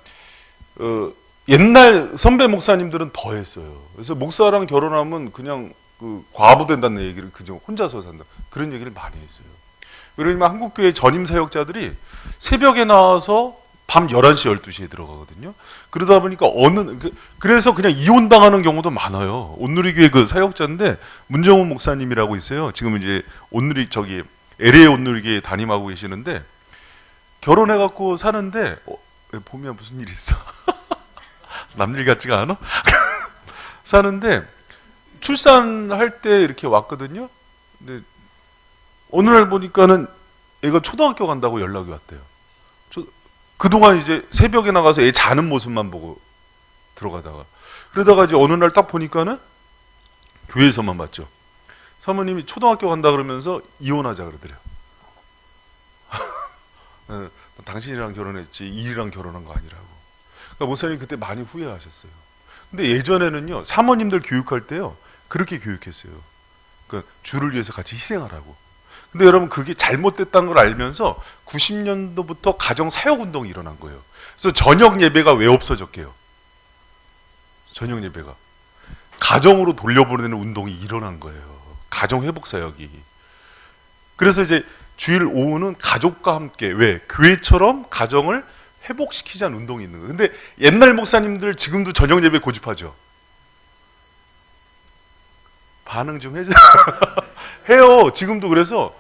옛날 선배 목사님들은 더 했어요. 그래서 목사랑 결혼하면 그냥 과부된다는 얘기를 그저 혼자서 산다. 그런 얘기를 많이 했어요. 그러면 한국교회 전임 사역자들이 새벽에 나와서 밤 11시, 12시에 들어가거든요. 그러다 보니까 그래서 그냥 이혼당하는 경우도 많아요. 온누리교회 그 사역자인데, 문정훈 목사님이라고 있어요. 지금 이제 LA 온누리교회 담임하고 계시는데, 결혼해갖고 사는데, 보면 무슨 일 있어? 남일 같지가 않아? 사는데, 출산할 때 이렇게 왔거든요. 근데, 어느 날 보니까는 애가 초등학교 간다고 연락이 왔대요. 그동안 이제 새벽에 나가서 애 자는 모습만 보고 들어가다가 그러다가 이제 어느 날 딱 보니까는 교회에서만 봤죠. 사모님이 초등학교 간다 그러면서 이혼하자 그러더래요. 당신이랑 결혼했지 일이랑 결혼한 거 아니라고. 그러니까 목사님 그때 많이 후회하셨어요. 근데 예전에는요, 사모님들 교육할 때요, 그렇게 교육했어요. 그러니까 주를 위해서 같이 희생하라고. 근데 여러분 그게 잘못됐다는 걸 알면서 90년도부터 가정 사역 운동이 일어난 거예요. 그래서 저녁 예배가 왜 없어졌게요? 저녁 예배가 가정으로 돌려보내는 운동이 일어난 거예요. 가정 회복 사역이. 그래서 이제 주일 오후는 가족과 함께 왜 교회처럼 가정을 회복시키자는 운동이 있는 거예요. 근데 옛날 목사님들 지금도 저녁 예배 고집하죠. 반응 좀 해줘. 해요. 지금도. 그래서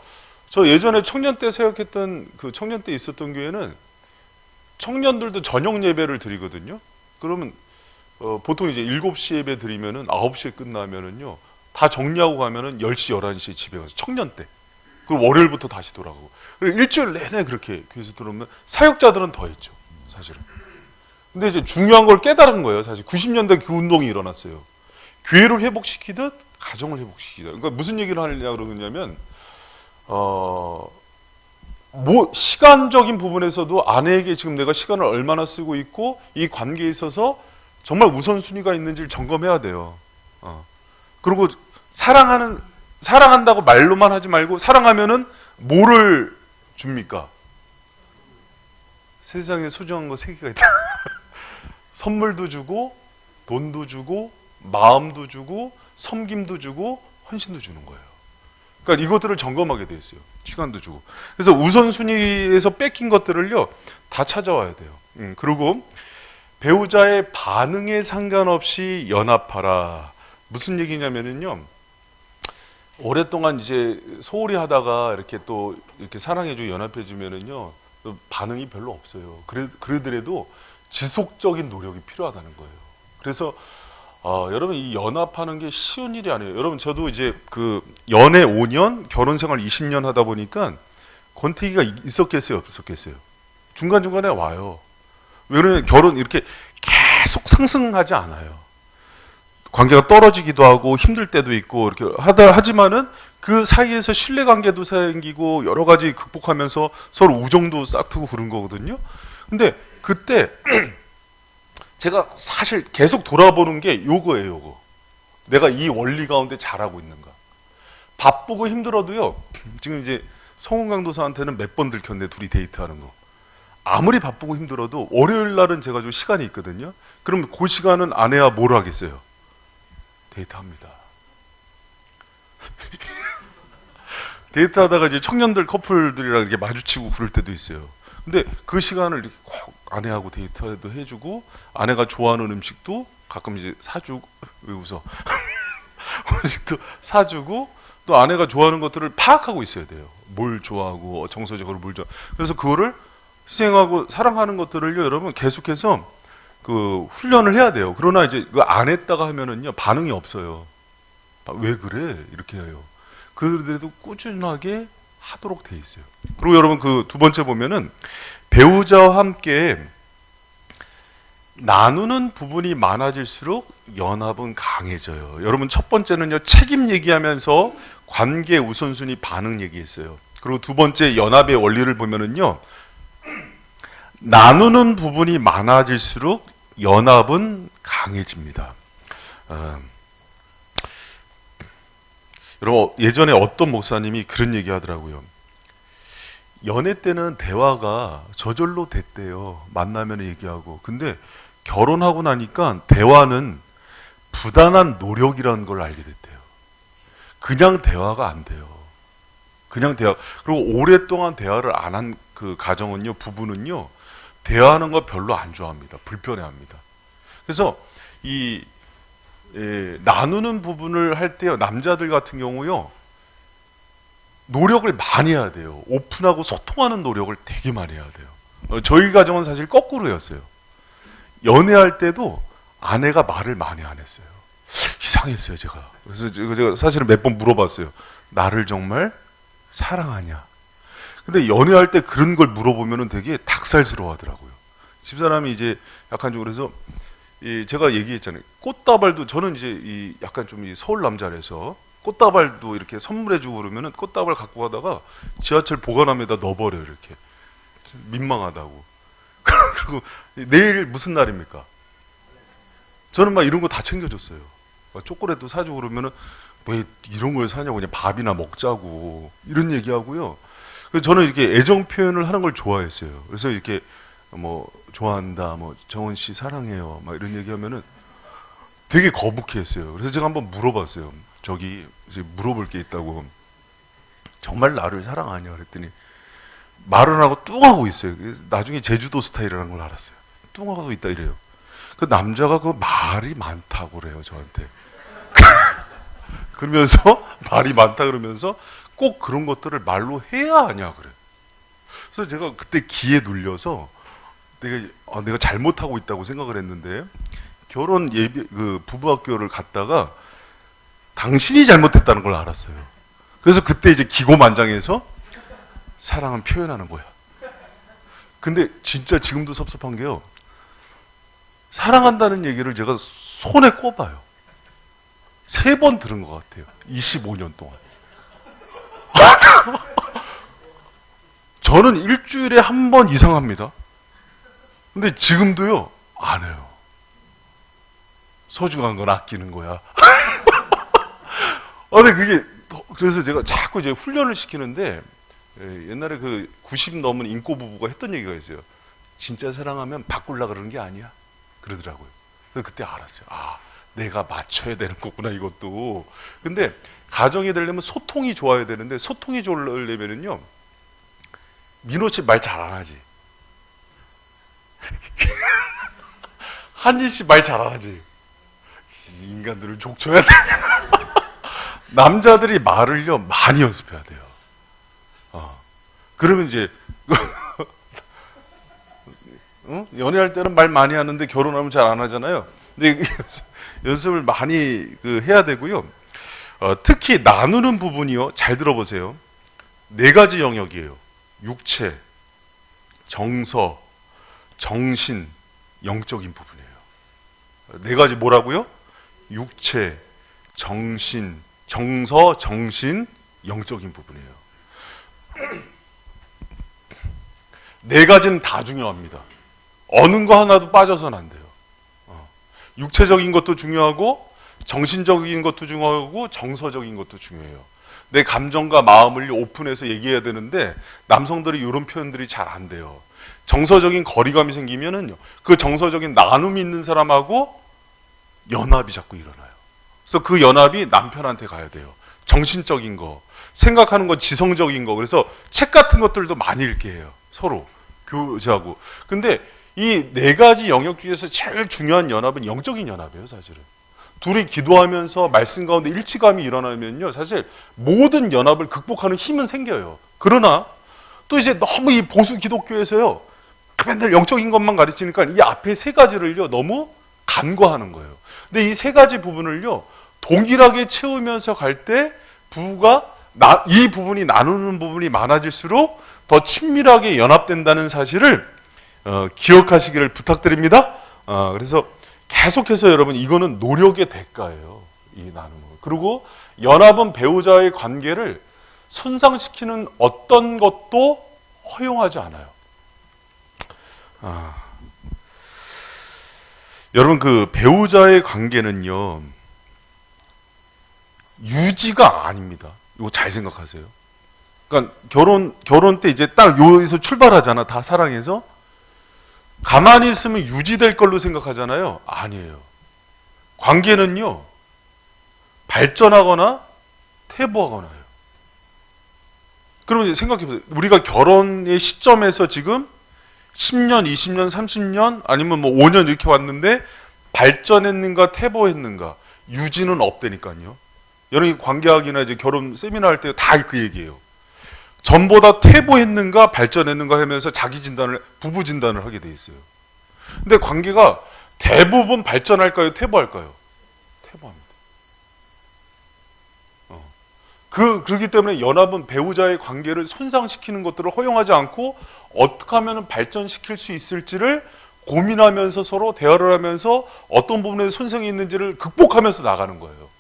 저 예전에 청년 때 사역했던 그 청년 때 있었던 교회는 청년들도 저녁 예배를 드리거든요. 그러면 보통 이제 7시 예배 드리면은 9시에 끝나면은요, 다 정리하고 가면은 10시, 11시에 집에 가서 청년 때. 그리고 월요일부터 다시 돌아가고. 그리고 일주일 내내 그렇게 교회에서 들어오면 사역자들은 더 했죠. 사실은. 근데 이제 중요한 걸 깨달은 거예요. 사실 90년대 그 운동이 일어났어요. 교회를 회복시키듯 가정을 회복시키자. 그러니까 무슨 얘기를 하느냐 그러냐면, 시간적인 부분에서도 아내에게 지금 내가 시간을 얼마나 쓰고 있고 이 관계에 있어서 정말 우선순위가 있는지를 점검해야 돼요. 그리고 사랑한다고 말로만 하지 말고, 사랑하면은 뭐를 줍니까? 세상에 소중한 거 3개가 있다. 선물도 주고, 돈도 주고, 마음도 주고, 섬김도 주고, 헌신도 주는 거예요. 그러니까 이것들을 점검하게 돼 있어요. 시간도 주고. 그래서 우선순위에서 뺏긴 것들을요, 다 찾아와야 돼요. 그리고 배우자의 반응에 상관없이 연합하라. 무슨 얘기냐면요, 오랫동안 이제 소홀히 하다가 이렇게 또 이렇게 사랑해주고 연합해주면은요, 반응이 별로 없어요. 그러더라도 지속적인 노력이 필요하다는 거예요. 그래서 여러분 이 연합하는 게 쉬운 일이 아니에요. 여러분 저도 이제 그 연애 5년, 결혼 생활 20년 하다 보니까 권태기가 있었겠어요, 없었겠어요? 중간중간에 와요. 왜냐면 결혼 이렇게 계속 상승하지 않아요. 관계가 떨어지기도 하고 힘들 때도 있고 이렇게 하지만은 그 사이에서 신뢰관계도 생기고 여러 가지 극복하면서 서로 우정도 싹트고 그런 거거든요. 근데 그때 제가 사실 계속 돌아보는 게 요거예요, 요거. 내가 이 원리 가운데 잘하고 있는가. 바쁘고 힘들어도요, 지금 이제 성훈 강도사한테는 몇 번 들켰네, 둘이 데이트하는 거. 아무리 바쁘고 힘들어도 월요일 날은 제가 좀 시간이 있거든요. 그럼 그 시간은 아내와 뭘 하겠어요? 데이트합니다. 데이트하다가 이제 청년들 커플들이랑 이렇게 마주치고 그럴 때도 있어요. 근데 그 시간을 이렇게 꼭 아내하고 데이트도 해주고, 아내가 좋아하는 음식도 가끔 이제 사주고, 왜 웃어? 음식도 사주고, 또 아내가 좋아하는 것들을 파악하고 있어야 돼요. 뭘 좋아하고 정서적으로 뭘 좋아. 그래서 그거를 희생하고 사랑하는 것들을요, 여러분 계속해서 그 훈련을 해야 돼요. 그러나 이제 그 안 했다가 하면은요 반응이 없어요. 왜 그래? 이렇게 해요. 그래도 꾸준하게 하도록 돼 있어요. 그리고 여러분 그 두 번째 보면은 배우자와 함께 나누는 부분이 많아질수록 연합은 강해져요. 여러분 첫 번째는요 책임 얘기하면서 관계 우선순위 반응 얘기했어요. 그리고 두 번째 연합의 원리를 보면은요 나누는 부분이 많아질수록 연합은 강해집니다. 여러분 예전에 어떤 목사님이 그런 얘기 하더라고요. 연애 때는 대화가 저절로 됐대요. 만나면 얘기하고. 근데 결혼하고 나니까 대화는 부단한 노력이라는 걸 알게 됐대요. 그냥 대화가 안 돼요. 그냥 대화. 그리고 오랫동안 대화를 안 한 그 가정은요, 부부는요, 대화하는 거 별로 안 좋아합니다. 불편해합니다. 그래서 이 나누는 부분을 할 때요, 남자들 같은 경우요, 노력을 많이 해야 돼요. 오픈하고 소통하는 노력을 되게 많이 해야 돼요. 저희 가정은 사실 거꾸로였어요. 연애할 때도 아내가 말을 많이 안 했어요. 이상했어요, 제가. 그래서 제가 사실은 몇 번 물어봤어요. 나를 정말 사랑하냐? 근데 연애할 때 그런 걸 물어보면 되게 닭살스러워 하더라고요. 집사람이 이제 약간 좀 그래서 제가 얘기했잖아요. 꽃다발도 저는 이제 약간 좀 서울 남자라서 꽃다발도 이렇게 선물해주고 그러면은 꽃다발 갖고 가다가 지하철 보관함에다 넣어버려요, 이렇게. 민망하다고. 그리고 내일 무슨 날입니까? 저는 막 이런 거 다 챙겨줬어요. 초콜릿도 사주고 그러면은 왜 이런 걸 사냐고, 그냥 밥이나 먹자고 이런 얘기하고요. 그래서 저는 이렇게 애정 표현을 하는 걸 좋아했어요. 그래서 이렇게 뭐 좋아한다, 뭐 정은 씨 사랑해요, 막 이런 얘기하면은 되게 거북해했어요. 그래서 제가 한번 물어봤어요. 저기 이제 물어볼 게 있다고. 정말 나를 사랑하냐 그랬더니 말을 안 하고 뚱하고 있어요. 나중에 제주도 스타일이라는 걸 알았어요. 뚱하고 있다 이래요. 그 남자가 그 말이 많다고 그래요, 저한테. 그러면서 말이 많다 그러면서 꼭 그런 것들을 말로 해야 하냐 그래. 그래서 제가 그때 기에 눌려서 내가 잘못하고 있다고 생각을 했는데, 결혼 예비 그 부부학교를 갔다가 당신이 잘못했다는 걸 알았어요. 그래서 그때 이제 기고만장해서 사랑은 표현하는 거야. 근데 진짜 지금도 섭섭한 게요, 사랑한다는 얘기를 제가 손에 꼽아요. 3번 들은 것 같아요. 25년 동안. 저는 일주일에 1번 이상 합니다. 근데 지금도요, 안 해요. 소중한 건 아끼는 거야. 근데 그게, 그래서 제가 자꾸 이제 훈련을 시키는데, 옛날에 그 90 넘은 인꼬 부부가 했던 얘기가 있어요. 진짜 사랑하면 바꾸려 그러는 게 아니야. 그러더라고요. 그래서 그때 알았어요. 아, 내가 맞춰야 되는 거구나, 이것도. 근데 가정이 되려면 소통이 좋아야 되는데, 소통이 좋으려면은요, 민호 씨 말 잘 안 하지. 한진 씨 말 잘 안 하지. 인간들을 족쳐야 돼. 남자들이 말을요, 많이 연습해야 돼요. 그러면 이제, 연애할 때는 말 많이 하는데 결혼하면 잘 안 하잖아요. 근데 연습을 많이 해야 되고요. 특히 나누는 부분이요, 잘 들어보세요. 4가지 영역이에요. 육체, 정서, 정신, 영적인 부분이에요. 4가지 뭐라고요? 육체, 정신, 정서, 정신, 영적인 부분이에요. 4가지는 다 중요합니다. 어느 거 하나도 빠져서는 안 돼요. 육체적인 것도 중요하고 정신적인 것도 중요하고 정서적인 것도 중요해요. 내 감정과 마음을 오픈해서 얘기해야 되는데 남성들이 이런 표현들이 잘 안 돼요. 정서적인 거리감이 생기면은요, 그 정서적인 나눔이 있는 사람하고 연합이 자꾸 일어나요. 그래서 그 연합이 남편한테 가야 돼요. 정신적인 거, 생각하는 거, 지성적인 거. 그래서 책 같은 것들도 많이 읽게 해요. 서로 교제하고. 근데 이 네 가지 영역 중에서 제일 중요한 연합은 영적인 연합이에요, 사실은. 둘이 기도하면서 말씀 가운데 일치감이 일어나면요, 사실 모든 연합을 극복하는 힘은 생겨요. 그러나 또 이제 너무 이 보수 기독교에서요, 맨날 영적인 것만 가르치니까 이 앞에 세 가지를요 너무 간과하는 거예요. 근데 이 세 가지 부분을요 동일하게 채우면서 갈 때 부부가 이 부분이 나누는 부분이 많아질수록 더 친밀하게 연합된다는 사실을 기억하시기를 부탁드립니다. 그래서 계속해서 여러분, 이거는 노력의 대가예요. 이 나누는 거. 그리고 연합은 배우자의 관계를 손상시키는 어떤 것도 허용하지 않아요. 여러분, 그 배우자의 관계는요 유지가 아닙니다. 이거 잘 생각하세요. 그러니까 결혼 때 이제 딱 여기서 출발하잖아. 다 사랑해서. 가만히 있으면 유지될 걸로 생각하잖아요. 아니에요. 관계는요 발전하거나 퇴보하거나 해요. 그러면 생각해보세요. 우리가 결혼의 시점에서 지금 10년, 20년, 30년 아니면 뭐 5년 이렇게 왔는데 발전했는가 퇴보했는가, 유지는 없다니까요. 여러분이 관계학이나 이제 결혼 세미나 할 때 다 그 얘기예요. 전보다 퇴보했는가 발전했는가 하면서 자기 진단을, 부부 진단을 하게 돼 있어요. 근데 관계가 대부분 발전할까요, 퇴보할까요? 퇴보합니다. 그렇기 때문에 연합은 배우자의 관계를 손상시키는 것들을 허용하지 않고 어떻게 하면 발전시킬 수 있을지를 고민하면서 서로 대화를 하면서 어떤 부분에 손상이 있는지를 극복하면서 나가는 거예요.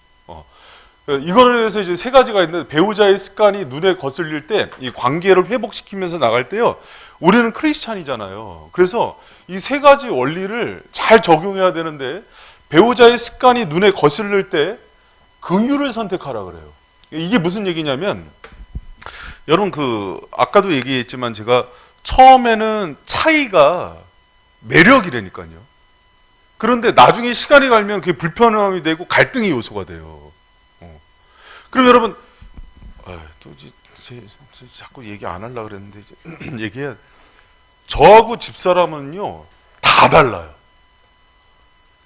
이거에 대해서 이제 세 가지가 있는데, 배우자의 습관이 눈에 거슬릴 때 이 관계를 회복시키면서 나갈 때요, 우리는 크리스찬이잖아요. 그래서 이 세 가지 원리를 잘 적용해야 되는데, 배우자의 습관이 눈에 거슬릴 때 긍휼을 선택하라 그래요. 이게 무슨 얘기냐면, 여러분 아까도 얘기했지만 제가 처음에는 차이가 매력이라니까요. 그런데 나중에 시간이 가면 그게 불편함이 되고 갈등의 요소가 돼요. 그럼 여러분, 자꾸 얘기 안 하려고 그랬는데 이제 얘기해. 저하고 집사람은요 다 달라요.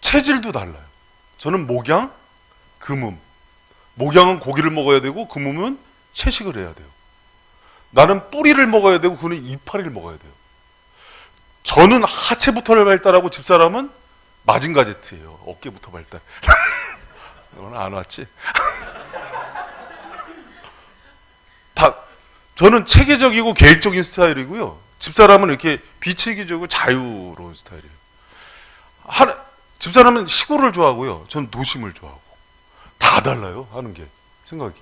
체질도 달라요. 저는 목양, 금음. 목양은 고기를 먹어야 되고 금음은 채식을 해야 돼요. 나는 뿌리를 먹어야 되고 그는 이파리를 먹어야 돼요. 저는 하체부터를 발달하고 집사람은 마징가제트예요. 어깨부터 발달. 오늘 안 왔지? 저는 체계적이고 계획적인 스타일이고요. 집사람은 이렇게 비체계적이고 자유로운 스타일이에요. 집사람은 시골을 좋아하고요. 저는 도심을 좋아하고. 다 달라요, 하는 게, 생각이.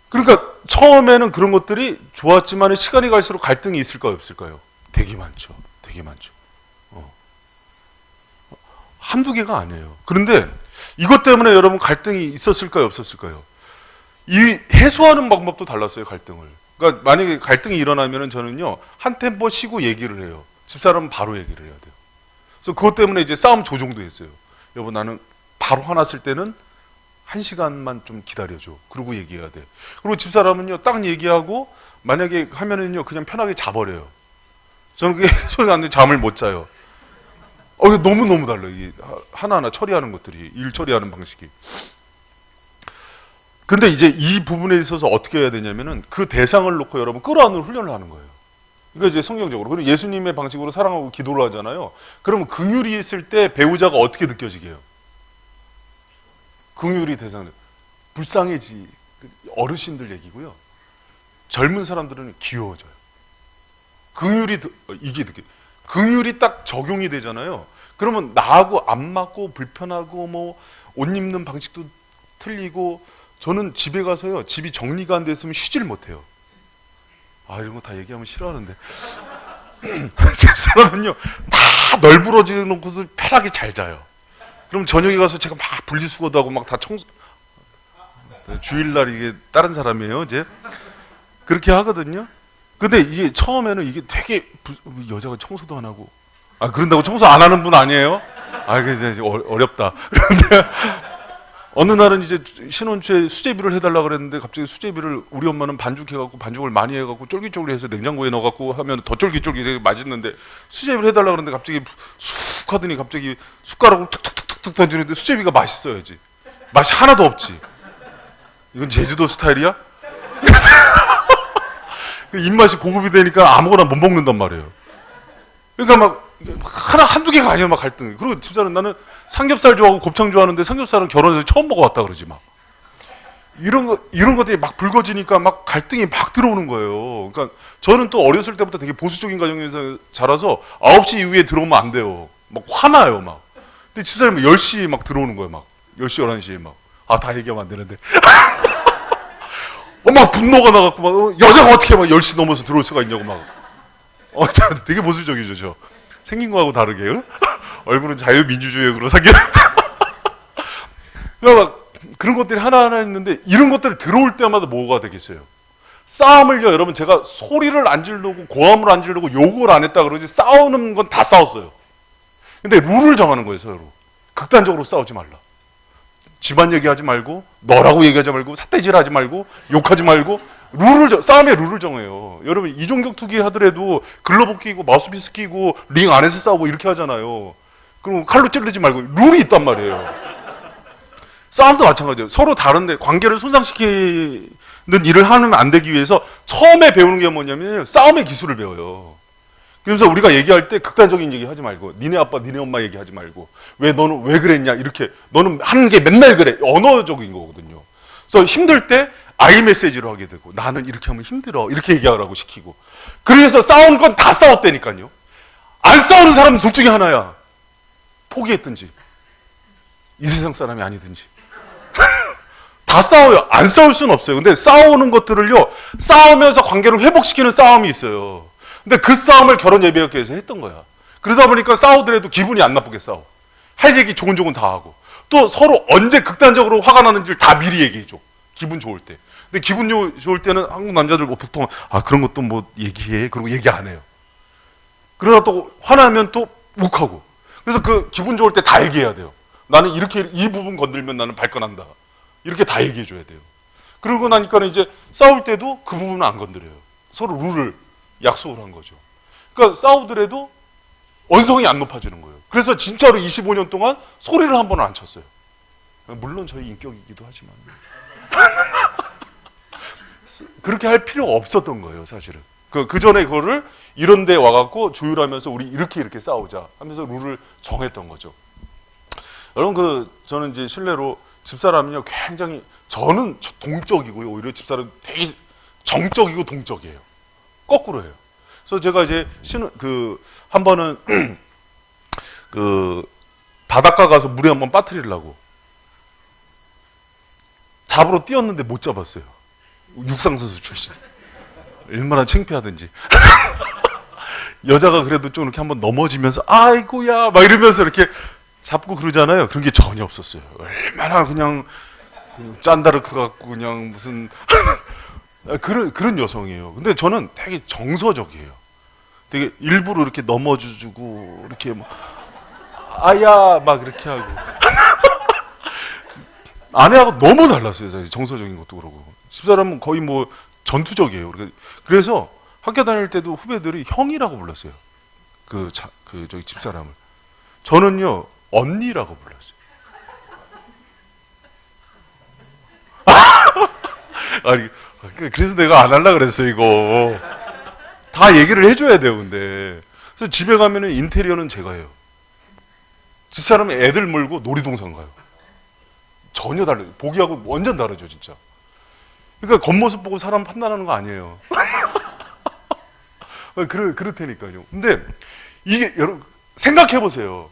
그러니까 처음에는 그런 것들이 좋았지만 시간이 갈수록 갈등이 있을까요, 없을까요? 되게 많죠. 되게 많죠. 한두 개가 아니에요. 그런데 이것 때문에 여러분 갈등이 있었을까요, 없었을까요? 이 해소하는 방법도 달랐어요, 갈등을. 그러니까 만약에 갈등이 일어나면은 저는요 한 템포 쉬고 얘기를 해요. 집사람은 바로 얘기를 해야 돼요. 그래서 그것 때문에 이제 싸움 조정도 했어요. 여보, 나는 바로 화났을 때는 1시간만 좀 기다려줘. 그러고 얘기해야 돼. 그리고 집사람은요 딱 얘기하고 만약에 하면은요 그냥 편하게 자버려요. 저는 그게 소리가 안 나면 잠을 못 자요. 이게 너무너무 달라요. 이게 하나하나 처리하는 것들이, 일 처리하는 방식이. 근데 이제 이 부분에 있어서 어떻게 해야 되냐면은 그 대상을 놓고 여러분 끌어안는 훈련을 하는 거예요. 이거 이제 성경적으로. 그리고 예수님의 방식으로 사랑하고 기도를 하잖아요. 그러면 긍휼이 있을 때 배우자가 어떻게 느껴지게 해요? 긍휼이 대상을. 불쌍해지. 어르신들 얘기고요. 젊은 사람들은 귀여워져요. 긍휼이, 이게 느껴. 긍휼이 딱 적용이 되잖아요. 그러면 나하고 안 맞고 불편하고 뭐 옷 입는 방식도 틀리고, 저는 집에 가서요 집이 정리가 안 됐으면 쉬질 못해요. 이런 거 다 얘기하면 싫어하는데 집사람은요 다 널브러져 놓고도 편하게 잘 자요. 그럼 저녁에 가서 제가 막 분리수거도 하고 막 다 청소, 주일날 이게 다른 사람이에요, 이제. 그렇게 하거든요. 근데 이게 처음에는 이게 되게 여자가 청소도 안 하고, 그런다고 청소 안 하는 분 아니에요? 그게 이제 어렵다. 그런데 어느 날은 이제 신혼 초에 수제비를 해달라 그랬는데 갑자기 수제비를 우리 엄마는 반죽해갖고 반죽을 많이 해갖고 쫄깃쫄깃해서 냉장고에 넣어갖고 하면 더 쫄깃쫄깃하게 맛있는데 수제비를 해달라 그랬는데 갑자기 쑥 하더니 갑자기 숟가락으로 툭툭툭툭 던지는데 수제비가 맛있어야지. 맛이 하나도 없지. 이건 제주도 스타일이야? 입맛이 고급이 되니까 아무거나 못 먹는단 말이에요. 그러니까 막 한두 개가 아니야, 막 갈등. 그리고 집사는 나는 삼겹살 좋아하고 곱창 좋아하는데 삼겹살은 결혼해서 처음 먹어봤다 그러지 막. 이런 것들이 막 불거지니까 막 갈등이 막 들어오는 거예요. 그러니까 저는 또 어렸을 때부터 되게 보수적인 가정에서 자라서 9시 이후에 들어오면 안 돼요. 막 화나요, 막. 근데 집사람은 10시에 막 들어오는 거예요, 막. 10시, 11시에 막. 다 얘기하면 안 되는데. 막 분노가 나갖고 막 여자가 어떻게 막 10시 넘어서 들어올 수가 있냐고 막. 되게 보수적이죠, 저. 생긴 거하고 다르게. 얼굴은 자유민주주의로 생겼는데. 그러니까 막 그런 것들이 하나하나 있는데 이런 것들이 들어올 때마다 뭐가 되겠어요? 싸움을요, 여러분, 제가 소리를 안 지르고 고함을 안 지르고 욕을 안 했다 그러지 싸우는 건 다 싸웠어요. 근데 룰을 정하는 거예요, 서로. 극단적으로 싸우지 말라. 집안 얘기하지 말고, 너라고 얘기하지 말고, 삿대질하지 말고, 욕하지 말고, 싸움의 룰을 정해요. 여러분, 이종격 투기 하더라도 글러브 끼고, 마우스피스 끼고, 링 안에서 싸우고 이렇게 하잖아요. 그럼 칼로 찌르지 말고, 룰이 있단 말이에요. 싸움도 마찬가지예요. 서로 다른데 관계를 손상시키는 일을 하면 안 되기 위해서 처음에 배우는 게 뭐냐면 싸움의 기술을 배워요. 그래서 우리가 얘기할 때 극단적인 얘기 하지 말고, 니네 아빠, 니네 엄마 얘기하지 말고, 왜 너는 왜 그랬냐, 이렇게, 너는 하는 게 맨날 그래. 언어적인 거거든요. 그래서 힘들 때 아이 메시지로 하게 되고, 나는 이렇게 하면 힘들어. 이렇게 얘기하라고 시키고. 그래서 싸운 건 다 싸웠다니까요. 안 싸우는 사람은 둘 중에 하나야. 포기했든지, 이 세상 사람이 아니든지. 다 싸워요. 안 싸울 수는 없어요. 근데 싸우는 것들을요, 싸우면서 관계를 회복시키는 싸움이 있어요. 근데 그 싸움을 결혼 예비학교에서 했던 거야. 그러다 보니까 싸우더라도 기분이 안 나쁘게 싸워. 할 얘기 조곤조곤 다 하고. 또 서로 언제 극단적으로 화가 나는지를 다 미리 얘기해줘. 기분 좋을 때. 근데 기분 좋을 때는 한국 남자들 보통 그런 것도 뭐 얘기해. 그러고 얘기 안 해요. 그러다 또 화나면 또 욱하고. 그래서 그 기분 좋을 때 다 얘기해야 돼요. 나는 이렇게 이 부분 건들면 나는 발끈한다. 이렇게 다 얘기해줘야 돼요. 그러고 나니까 이제 싸울 때도 그 부분은 안 건드려요. 서로 룰을 약속을 한 거죠. 그러니까 싸우더라도 언성이 안 높아지는 거예요. 그래서 진짜로 25년 동안 소리를 한 번은 안 쳤어요. 물론 저희 인격이기도 하지만 그렇게 할 필요가 없었던 거예요, 사실은. 그 전에 그거를 이런 데 와갖고 조율하면서 우리 이렇게 싸우자 하면서 룰을 정했던 거죠. 여러분, 저는 이제 실례로 집사람이요, 굉장히, 저는 동적이고요, 오히려 집사람 되게 정적이고 동적이에요. 거꾸로 해요. 그래서 제가 이제 한 번은 바닷가 가서 물에 한번 빠뜨리려고 잡으러 뛰었는데 못 잡았어요. 육상선수 출신. 얼마나 창피하든지. 여자가 그래도 좀 이렇게 한번 넘어지면서 아이고야 막 이러면서 이렇게 잡고 그러잖아요. 그런 게 전혀 없었어요. 얼마나 그냥 짠다르크 같고 그냥 무슨 그런 여성이에요. 근데 저는 되게 정서적이에요. 되게 일부러 이렇게 넘어주고 이렇게 막 아야 막 이렇게 하고 아내하고 너무 달랐어요. 사실 정서적인 것도 그러고 집사람은 거의 뭐 전투적이에요. 그래서 학교 다닐 때도 후배들이 형이라고 불렀어요. 저기 집사람을. 저는요 언니라고 불렀어요. 아니 그래서 내가 안 하려고 그랬어 이거. 다 얘기를 해줘야 돼요. 근데 그래서 집에 가면은 인테리어는 제가 해요. 집사람은 애들 몰고 놀이동산 가요. 전혀 달라요. 보기하고 완전 다르죠 진짜. 그러니까 겉모습 보고 사람 판단하는 거 아니에요. 그렇다니까요. 근데 이게 여러분 생각해 보세요.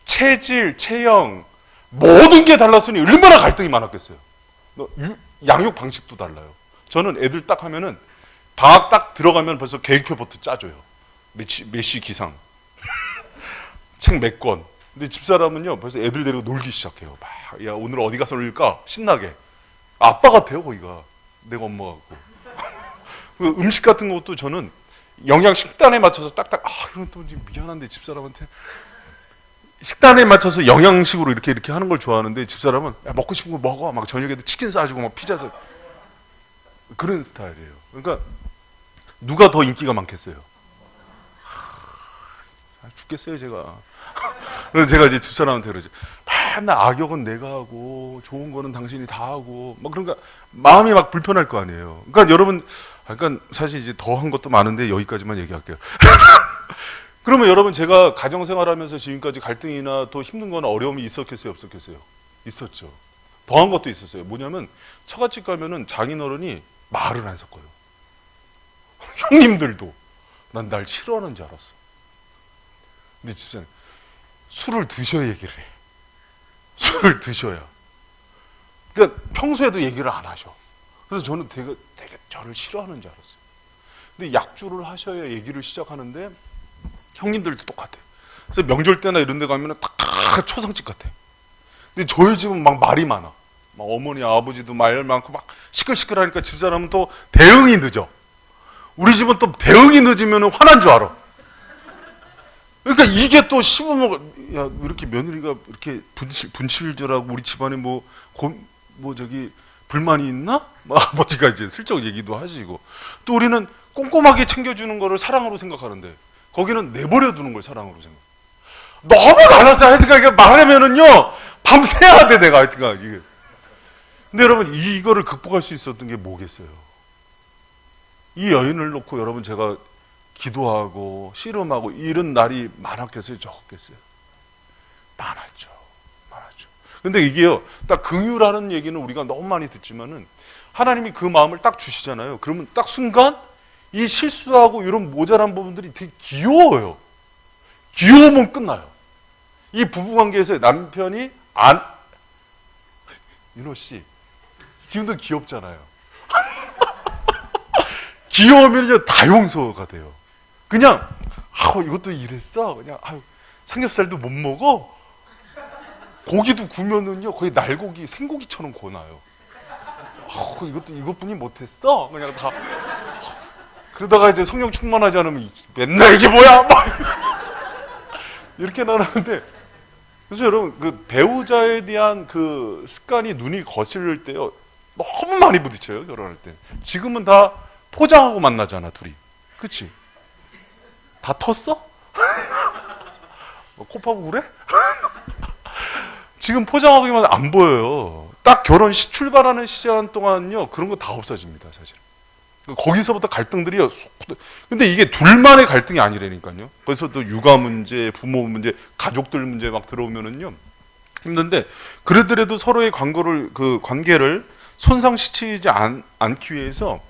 체질, 체형 모든 게 달랐으니 얼마나 갈등이 많았겠어요. 양육 방식도 달라요. 저는 애들 딱 하면은 방학 딱 들어가면 벌써 계획표부터 짜줘요. 몇 시 기상. 책 몇 권. 근데 집사람은요 벌써 애들 데리고 놀기 시작해요. 막, 야 오늘 어디 가서 놀까? 신나게. 아빠 같아요 거기가. 내가 엄마 같고. 그 음식 같은 것도 저는 영양 식단에 맞춰서 딱딱 이건 또 미안한데 집사람한테 식단에 맞춰서 영양식으로 이렇게 하는 걸 좋아하는데 집사람은 야, 먹고 싶은 거 먹어. 막 저녁에도 치킨 싸주고 막 피자 사 그런 스타일이에요. 그러니까 누가 더 인기가 많겠어요? 죽겠어요 제가. 그래서 제가 이제 집사람한테 그러죠. 맨날 악역은 내가 하고 좋은 거는 당신이 다 하고 막 그러니까 마음이 막 불편할 거 아니에요. 그러니까 여러분, 그러니까 사실 이제 더 한 것도 많은데 여기까지만 얘기할게요. 그러면 여러분 제가 가정생활하면서 지금까지 갈등이나 또 힘든 거나 어려움이 있었겠어요, 없었겠어요? 있었죠. 더한 것도 있었어요. 뭐냐면 처갓집 가면은 장인어른이 말을 안 섞어요. 형님들도 난 날 싫어하는 줄 알았어. 근데 집사님 술을 드셔야 얘기를 해. 술을 드셔야. 그러니까 평소에도 얘기를 안 하셔. 그래서 저는 되게 저를 싫어하는 줄 알았어요. 근데 약주를 하셔야 얘기를 시작하는데 형님들도 똑같아요. 그래서 명절 때나 이런 데 가면 다 초상집 같아. 근데 저희 집은 막 말이 많아. 막 어머니 아버지도 말 많고 막 시끌시끌하니까 집사람은 또 대응이 늦어. 우리 집은 또 대응이 늦으면 화난 줄 알아. 그러니까 이게 또 시부모가 야 이렇게 며느리가 이렇게 분칠절하고 우리 집안에 뭐 저기 불만이 있나? 뭐 아버지가 이제 슬쩍 얘기도 하시고 또 우리는 꼼꼼하게 챙겨주는 거를 사랑으로 생각하는데 거기는 내버려 두는 걸 사랑으로 생각. 너무 달라서 하여튼 말하면은요 밤새야 돼 내가 하여튼 이게. 근데 여러분 이거를 극복할 수 있었던 게 뭐겠어요? 이 여인을 놓고 여러분 제가 기도하고 씨름하고 이런 날이 많았겠어요? 적었겠어요? 많았죠. 근데 이게요, 딱 긍휼하는 얘기는 우리가 너무 많이 듣지만은 하나님이 그 마음을 딱 주시잖아요. 그러면 딱 순간 이 실수하고 이런 모자란 부분들이 되게 귀여워요. 귀여우면 끝나요. 이 부부관계에서 남편이 윤호 씨, 지금도 귀엽잖아요. 귀여우면요 다 용서가 돼요. 그냥 이것도 이랬어. 그냥 삼겹살도 못 먹어. 고기도 구우면은요 거의 날고기 생고기처럼 구워놔요. 이것뿐이 못했어. 그냥 다 그러다가 이제 성령 충만하지 않으면 맨날 이게 뭐야 막 이렇게 나누는데 그래서 여러분 그 배우자에 대한 그 습관이 눈이 거슬릴 때요 너무 많이 부딪혀요 결혼할 때. 지금은 다 포장하고 만나잖아 둘이. 그치? 다 텄어? 코 파고 그래? 지금 포장하기만 안 보여요. 딱 결혼 출발하는 시간 동안요 그런 거 다 없어집니다 사실. 거기서부터 갈등들이요. 근데 이게 둘만의 갈등이 아니라니까요. 벌써 또 육아 문제, 부모 문제, 가족들 문제 막 들어오면은요 힘든데 그러더라도 서로의 관계를 손상시키지 않기 위해서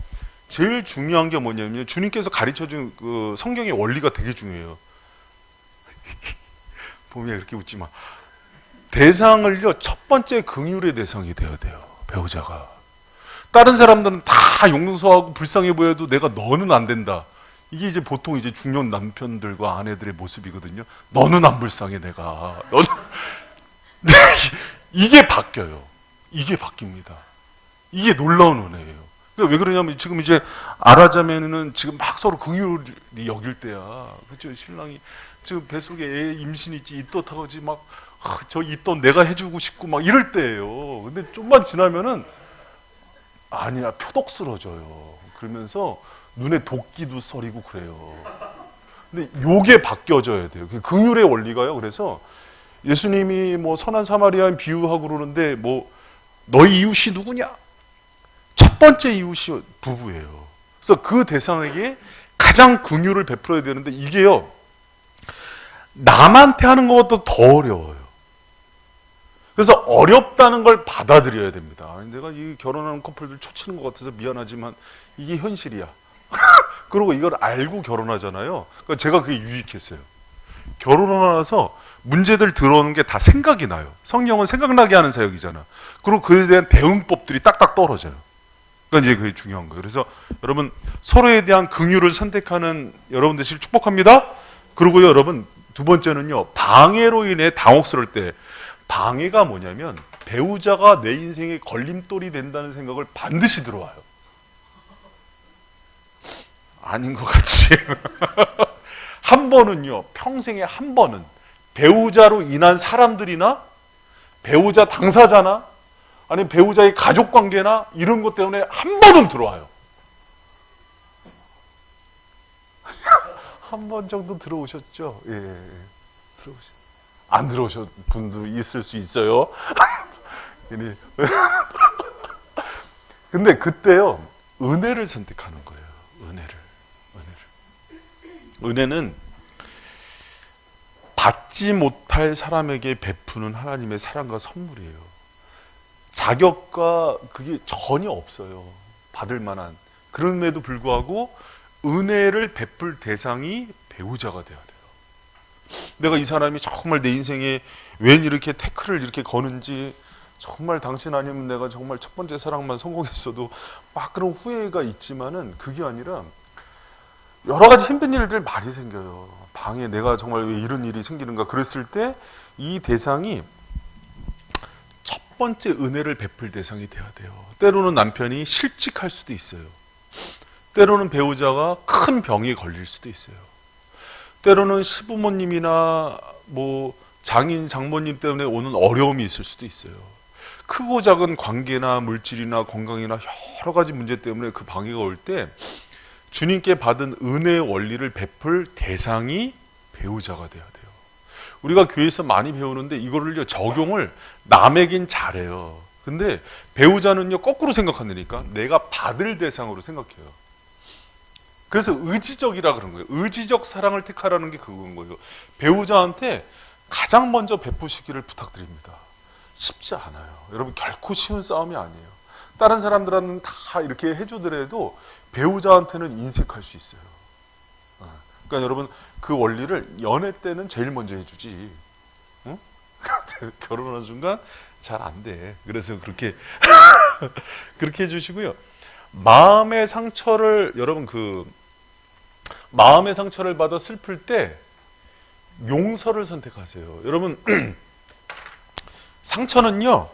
제일 중요한 게 뭐냐면 주님께서 가르쳐준 그 성경의 원리가 되게 중요해요. 봄이야 그렇게 웃지 마. 대상을요 첫 번째 긍휼의 대상이 되어야 돼요. 배우자가. 다른 사람들은 다 용서하고 불쌍해 보여도 내가 너는 안 된다. 이게 이제 보통 이제 중년 남편들과 아내들의 모습이거든요. 너는 안 불쌍해 내가. 너는 이게 바뀌어요. 이게 바뀝니다. 이게 놀라운 은혜예요. 그러니까 왜 그러냐면 지금 이제 알아자면은 지금 막 서로 긍휼이 여길 때야. 그렇죠? 신랑이 지금 뱃속에 애 임신 있지 입덧하고지 막 저 입덧 내가 해주고 싶고 막 이럴 때예요. 근데 좀만 지나면은 아니야 표독 쓰러져요. 그러면서 눈에 도끼도 서리고 그래요. 근데 요게 바뀌어져야 돼요. 그 긍휼의 원리가요. 그래서 예수님이 뭐 선한 사마리아인 비유하고 그러는데 뭐 너희 이웃이 누구냐? 첫 번째 이웃이 부부예요. 그래서 그 대상에게 가장 긍휼을 베풀어야 되는데 이게요 남한테 하는 것보다 더 어려워요. 그래서 어렵다는 걸 받아들여야 됩니다. 내가 이 결혼하는 커플들 초치는 것 같아서 미안하지만 이게 현실이야. 그리고 이걸 알고 결혼하잖아요. 그러니까 제가 그게 유익했어요. 결혼하고 나서 문제들 들어오는 게 다 생각이 나요. 성령은 생각나게 하는 사역이잖아. 그리고 그에 대한 대응법들이 딱딱 떨어져요. 그러니까 이제 그게 중요한 거예요. 그래서 여러분 서로에 대한 긍휼을 선택하는 여러분 되시길 축복합니다. 그리고 여러분 두 번째는요, 방해로 인해 당혹스러울 때. 방해가 뭐냐면 배우자가 내 인생에 걸림돌이 된다는 생각을 반드시 들어와요. 아닌 것 같지. 한 번은요, 평생에 한 번은 배우자로 인한 사람들이나 배우자 당사자나 아니면 배우자의 가족관계나 이런 것 때문에 한 번은 들어와요. 한 번 정도 들어오셨죠? 예, 들어오셨. 안 들어오신 분도 있을 수 있어요. 근데 그때요, 은혜를 선택하는 거예요. 은혜는 받지 못할 사람에게 베푸는 하나님의 사랑과 선물이에요. 자격과 그게 전혀 없어요. 받을 만한. 그럼에도 불구하고 은혜를 베풀 대상이 배우자가 되어야 돼요. 내가 이 사람이 정말 내 인생에 웬 이렇게 태클을 이렇게 거는지, 정말 당신 아니면 내가 정말 첫 번째 사랑만 성공했어도 막 그런 후회가 있지만은, 그게 아니라 여러 가지 힘든 일들 많이 생겨요. 방에 내가 정말 왜 이런 일이 생기는가 그랬을 때 이 대상이 첫 번째 은혜를 베풀 대상이 돼야 돼요. 때로는 남편이 실직할 수도 있어요. 때로는 배우자가 큰 병에 걸릴 수도 있어요. 때로는 시부모님이나 뭐 장인, 장모님 때문에 오는 어려움이 있을 수도 있어요. 크고 작은 관계나 물질이나 건강이나 여러 가지 문제 때문에 그 방해가 올 때 주님께 받은 은혜의 원리를 베풀 대상이 배우자가 돼야 돼요. 우리가 교회에서 많이 배우는데 이거를요, 적용을 남에겐 잘해요. 근데 배우자는요, 거꾸로 생각한다니까. 내가 받을 대상으로 생각해요. 그래서 의지적이라 그런 거예요. 의지적 사랑을 택하라는 게 그건 거예요. 배우자한테 가장 먼저 베푸시기를 부탁드립니다. 쉽지 않아요. 여러분, 결코 쉬운 싸움이 아니에요. 다른 사람들한테는 다 이렇게 해주더라도 배우자한테는 인색할 수 있어요. 그러니까 여러분, 그 원리를 연애 때는 제일 먼저 해주지. 응? 결혼하는 순간 잘 안 돼. 그래서 그렇게 그렇게 해주시고요. 마음의 상처를, 여러분, 마음의 상처를 받아 슬플 때 용서를 선택하세요. 여러분, 상처는요,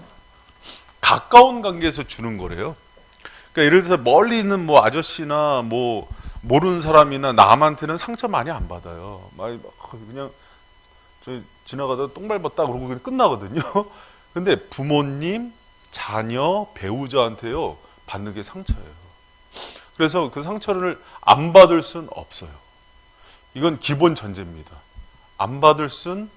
가까운 관계에서 주는 거래요. 그러니까 예를 들어서 멀리 있는 뭐 아저씨나 뭐 모르는 사람이나 남한테는 상처 많이 안 받아요. 그냥 저 지나가다 똥 밟았다 그러고 그냥 끝나거든요. 근데 부모님, 자녀, 배우자한테요, 받는 게 상처예요. 그래서 그 상처를 안 받을 순 없어요. 이건 기본 전제입니다. 안 받을 순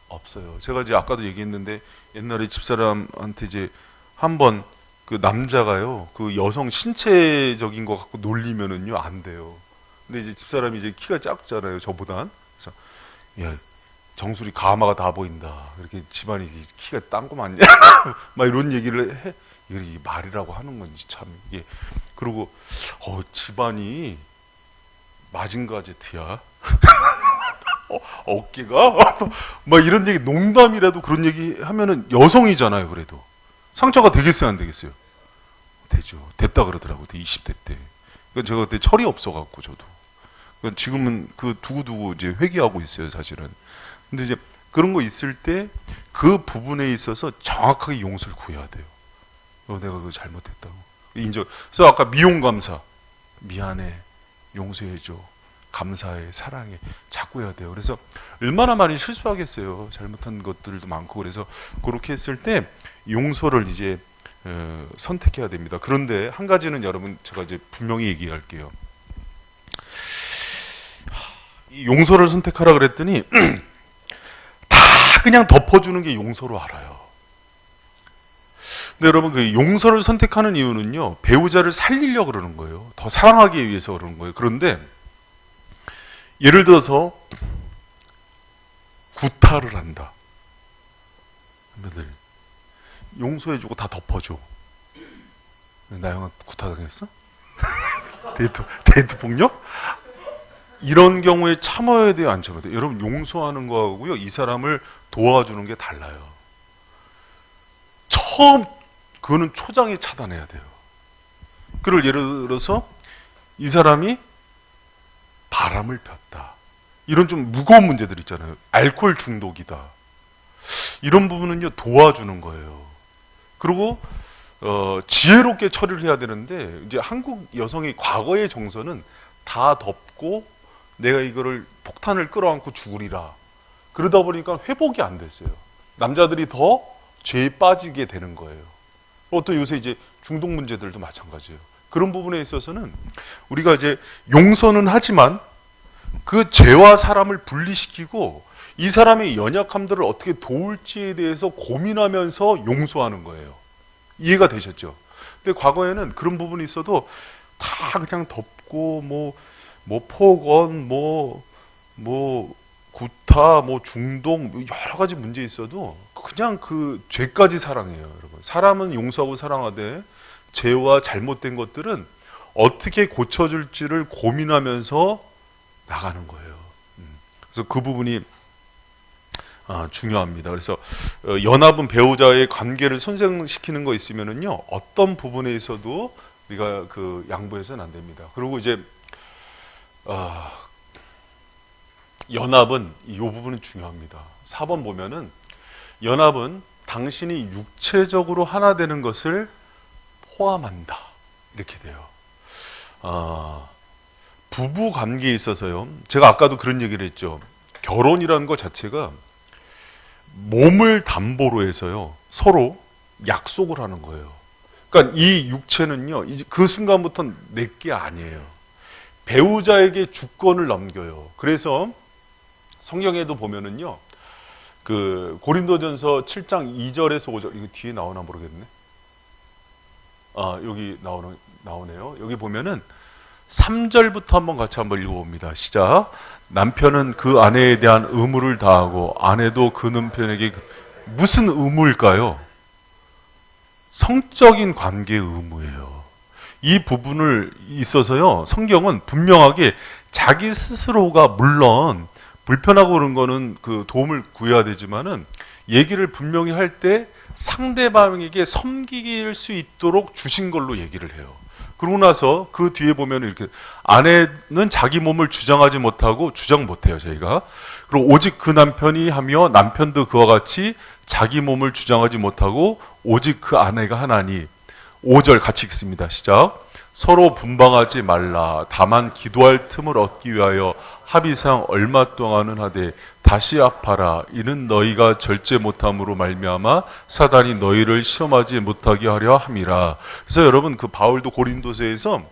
없어요. 제가 이제 아까도 얘기했는데, 옛날에 집사람한테 이제 한번 그 남자가요, 그 여성 신체적인 거 갖고 놀리면은요, 안 돼요. 근데 이제 집사람이 이제 키가 작잖아요, 저보단. 그래서, 야, 정수리 가마가 다 보인다. 이렇게 집안이 키가 딴 거 맞냐? 막 이런 얘기를 해. 이게 말이라고 하는 건지 참 이게. 그리고 집안이 마징가제트야. 어깨가 막 이런 얘기, 농담이라도 그런 얘기 하면은 여성이잖아요. 그래도 상처가 되겠어요, 안 되겠어요? 되죠. 됐다 그러더라고요. 20대 때. 그러니까 제가 그때 철이 없어갖고 저도. 그러니까 지금은 그 두고두고 이제 회개하고 있어요, 사실은. 근데 이제 그런 거 있을 때 그 부분에 있어서 정확하게 용서를 구해야 돼요. 내가 그거 잘못했다고 인정. 그래서 아까 미용 감사, 미안해, 용서해줘, 감사해, 사랑해, 자꾸 해야 돼요. 그래서 얼마나 많이 실수하겠어요. 잘못한 것들도 많고. 그래서 그렇게 했을 때 용서를 이제 선택해야 됩니다. 그런데 한 가지는 여러분, 제가 이제 분명히 얘기할게요. 이 용서를 선택하라 그랬더니 다 그냥 덮어주는 게 용서로 알아요. 근데 여러분, 그 용서를 선택하는 이유는요, 배우자를 살리려고 그러는 거예요. 더 사랑하기 위해서 그러는 거예요. 그런데 예를 들어서 구타를 한다. 그러면 용서해주고 다 덮어줘. 나 형아 구타당했어? 데이트 폭력? 이런 경우에 참아야 돼요, 안 참아야 돼요? 여러분, 용서하는 거하고요, 이 사람을 도와주는 게 달라요. 처음 그거는 초장에 차단해야 돼요. 그걸 예를 들어서 이 사람이 바람을 폈다. 이런 좀 무거운 문제들 있잖아요. 알코올 중독이다. 이런 부분은요, 도와주는 거예요. 그리고 지혜롭게 처리를 해야 되는데, 이제 한국 여성의 과거의 정서는 다 덮고 내가 이거를 폭탄을 끌어안고 죽으리라. 그러다 보니까 회복이 안 됐어요. 남자들이 더 죄에 빠지게 되는 거예요. 또 요새 이제 중독 문제들도 마찬가지예요. 그런 부분에 있어서는 우리가 이제 용서는 하지만 그 죄와 사람을 분리시키고 이 사람의 연약함들을 어떻게 도울지에 대해서 고민하면서 용서하는 거예요. 이해가 되셨죠? 근데 과거에는 그런 부분이 있어도 다 그냥 덮고 뭐 폭언, 구타, 중독, 여러 가지 문제 있어도 그냥 그 죄까지 사랑해요, 여러분. 사람은 용서하고 사랑하되 죄와 잘못된 것들은 어떻게 고쳐줄지를 고민하면서 나가는 거예요. 그래서 그 부분이 중요합니다. 그래서 연합은 배우자의 관계를 손상시키는 거 있으면은요, 어떤 부분에 있어도 우리가 그 양보해서는 안 됩니다. 그리고 이제 연합은 이 부분은 중요합니다. 4번 보면은 연합은 당신이 육체적으로 하나 되는 것을 포함한다. 이렇게 돼요. 부부 관계에 있어서요. 제가 아까도 그런 얘기를 했죠. 결혼이라는 것 자체가 몸을 담보로 해서요. 서로 약속을 하는 거예요. 그러니까 이 육체는요. 그 순간부터 내 게 아니에요. 배우자에게 주권을 넘겨요. 그래서 성경에도 보면은요. 그 고린도전서 7장 2절에서 5절, 이거 뒤에 나오나 모르겠네. 여기 나오네요. 여기 보면은 3절부터 한번 같이 한번 읽어봅니다. 시작. 남편은 그 아내에 대한 의무를 다하고 아내도 그 남편에게 무슨 의무일까요? 성적인 관계의 의무예요. 이 부분을 있어서요. 성경은 분명하게 자기 스스로가 물론 불편하고 그런 거는 그 도움을 구해야 되지만은 얘기를 분명히 할 때 상대방에게 섬기길 수 있도록 주신 걸로 얘기를 해요. 그러고 나서 그 뒤에 보면 이렇게 아내는 자기 몸을 주장하지 못하고 주장 못해요, 저희가. 그리고 오직 그 남편이 하며 남편도 그와 같이 자기 몸을 주장하지 못하고 오직 그 아내가 하나니. 5절 같이 읽습니다. 시작. 서로 분방하지 말라. 다만 기도할 틈을 얻기 위하여 합의상 얼마 동안은 하되 다시 합하라. 이는 너희가 절제 못함으로 말미암아 사단이 너희를 시험하지 못하게 하려 함이라. 그래서 여러분 그 바울도 고린도서에서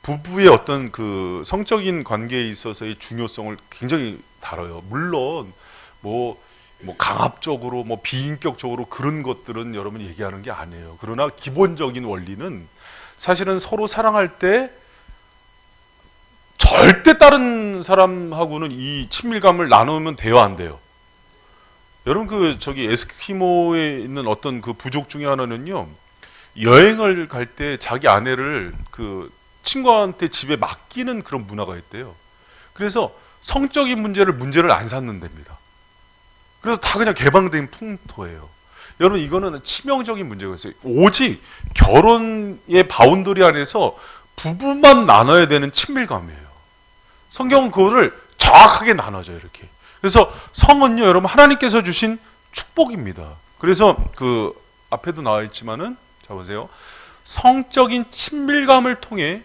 부부의 어떤 그 성적인 관계에 있어서의 중요성을 굉장히 다뤄요. 물론 뭐 강압적으로 비인격적으로 그런 것들은 여러분 얘기하는 게 아니에요. 그러나 기본적인 원리는 사실은 서로 사랑할 때 절대 다른 사람하고는 이 친밀감을 나누면 돼요, 안 돼요? 여러분 저기 에스키모에 있는 어떤 그 부족 중에 하나는요, 여행을 갈 때 자기 아내를 그 친구한테 집에 맡기는 그런 문화가 있대요. 그래서 성적인 문제를 안 삼는답니다. 그래서 다 그냥 개방된 풍토예요. 여러분 이거는 치명적인 문제가 있어요. 오직 결혼의 바운더리 안에서 부부만 나눠야 되는 친밀감이에요. 성경은 그거를 정확하게 나눠줘요, 이렇게. 그래서 성은요, 여러분 하나님께서 주신 축복입니다. 그래서 그 앞에도 나와 있지만은 자 보세요. 성적인 친밀감을 통해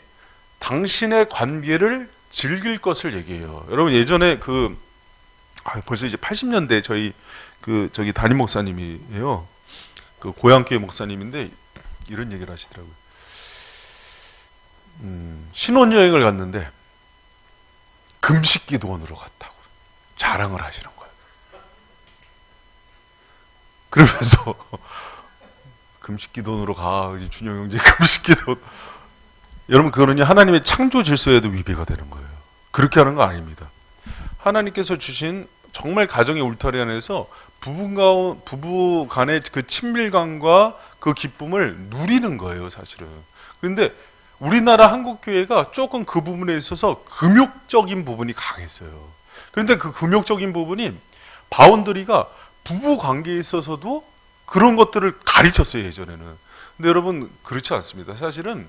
당신의 관계를 즐길 것을 얘기해요. 여러분 예전에 벌써 이제 80년대 저기 담임 목사님이에요. 그 고향교회 목사님인데 이런 얘기를 하시더라고요. 신혼여행을 갔는데 금식기도원으로 갔다고 자랑을 하시는 거예요. 그러면서 금식기도원으로 가, 준영 형제 금식기도원. 여러분 그거는요 하나님의 창조 질서에도 위배가 되는 거예요. 그렇게 하는 거 아닙니다. 하나님께서 주신 정말 가정의 울타리 안에서 부부 간의 그 친밀감과 그 기쁨을 누리는 거예요, 사실은. 그런데 우리나라 한국교회가 조금 그 부분에 있어서 금욕적인 부분이 강했어요. 그런데 그 금욕적인 부분이 바운더리가 부부 관계에 있어서도 그런 것들을 가르쳤어요, 예전에는. 근데 여러분 그렇지 않습니다. 사실은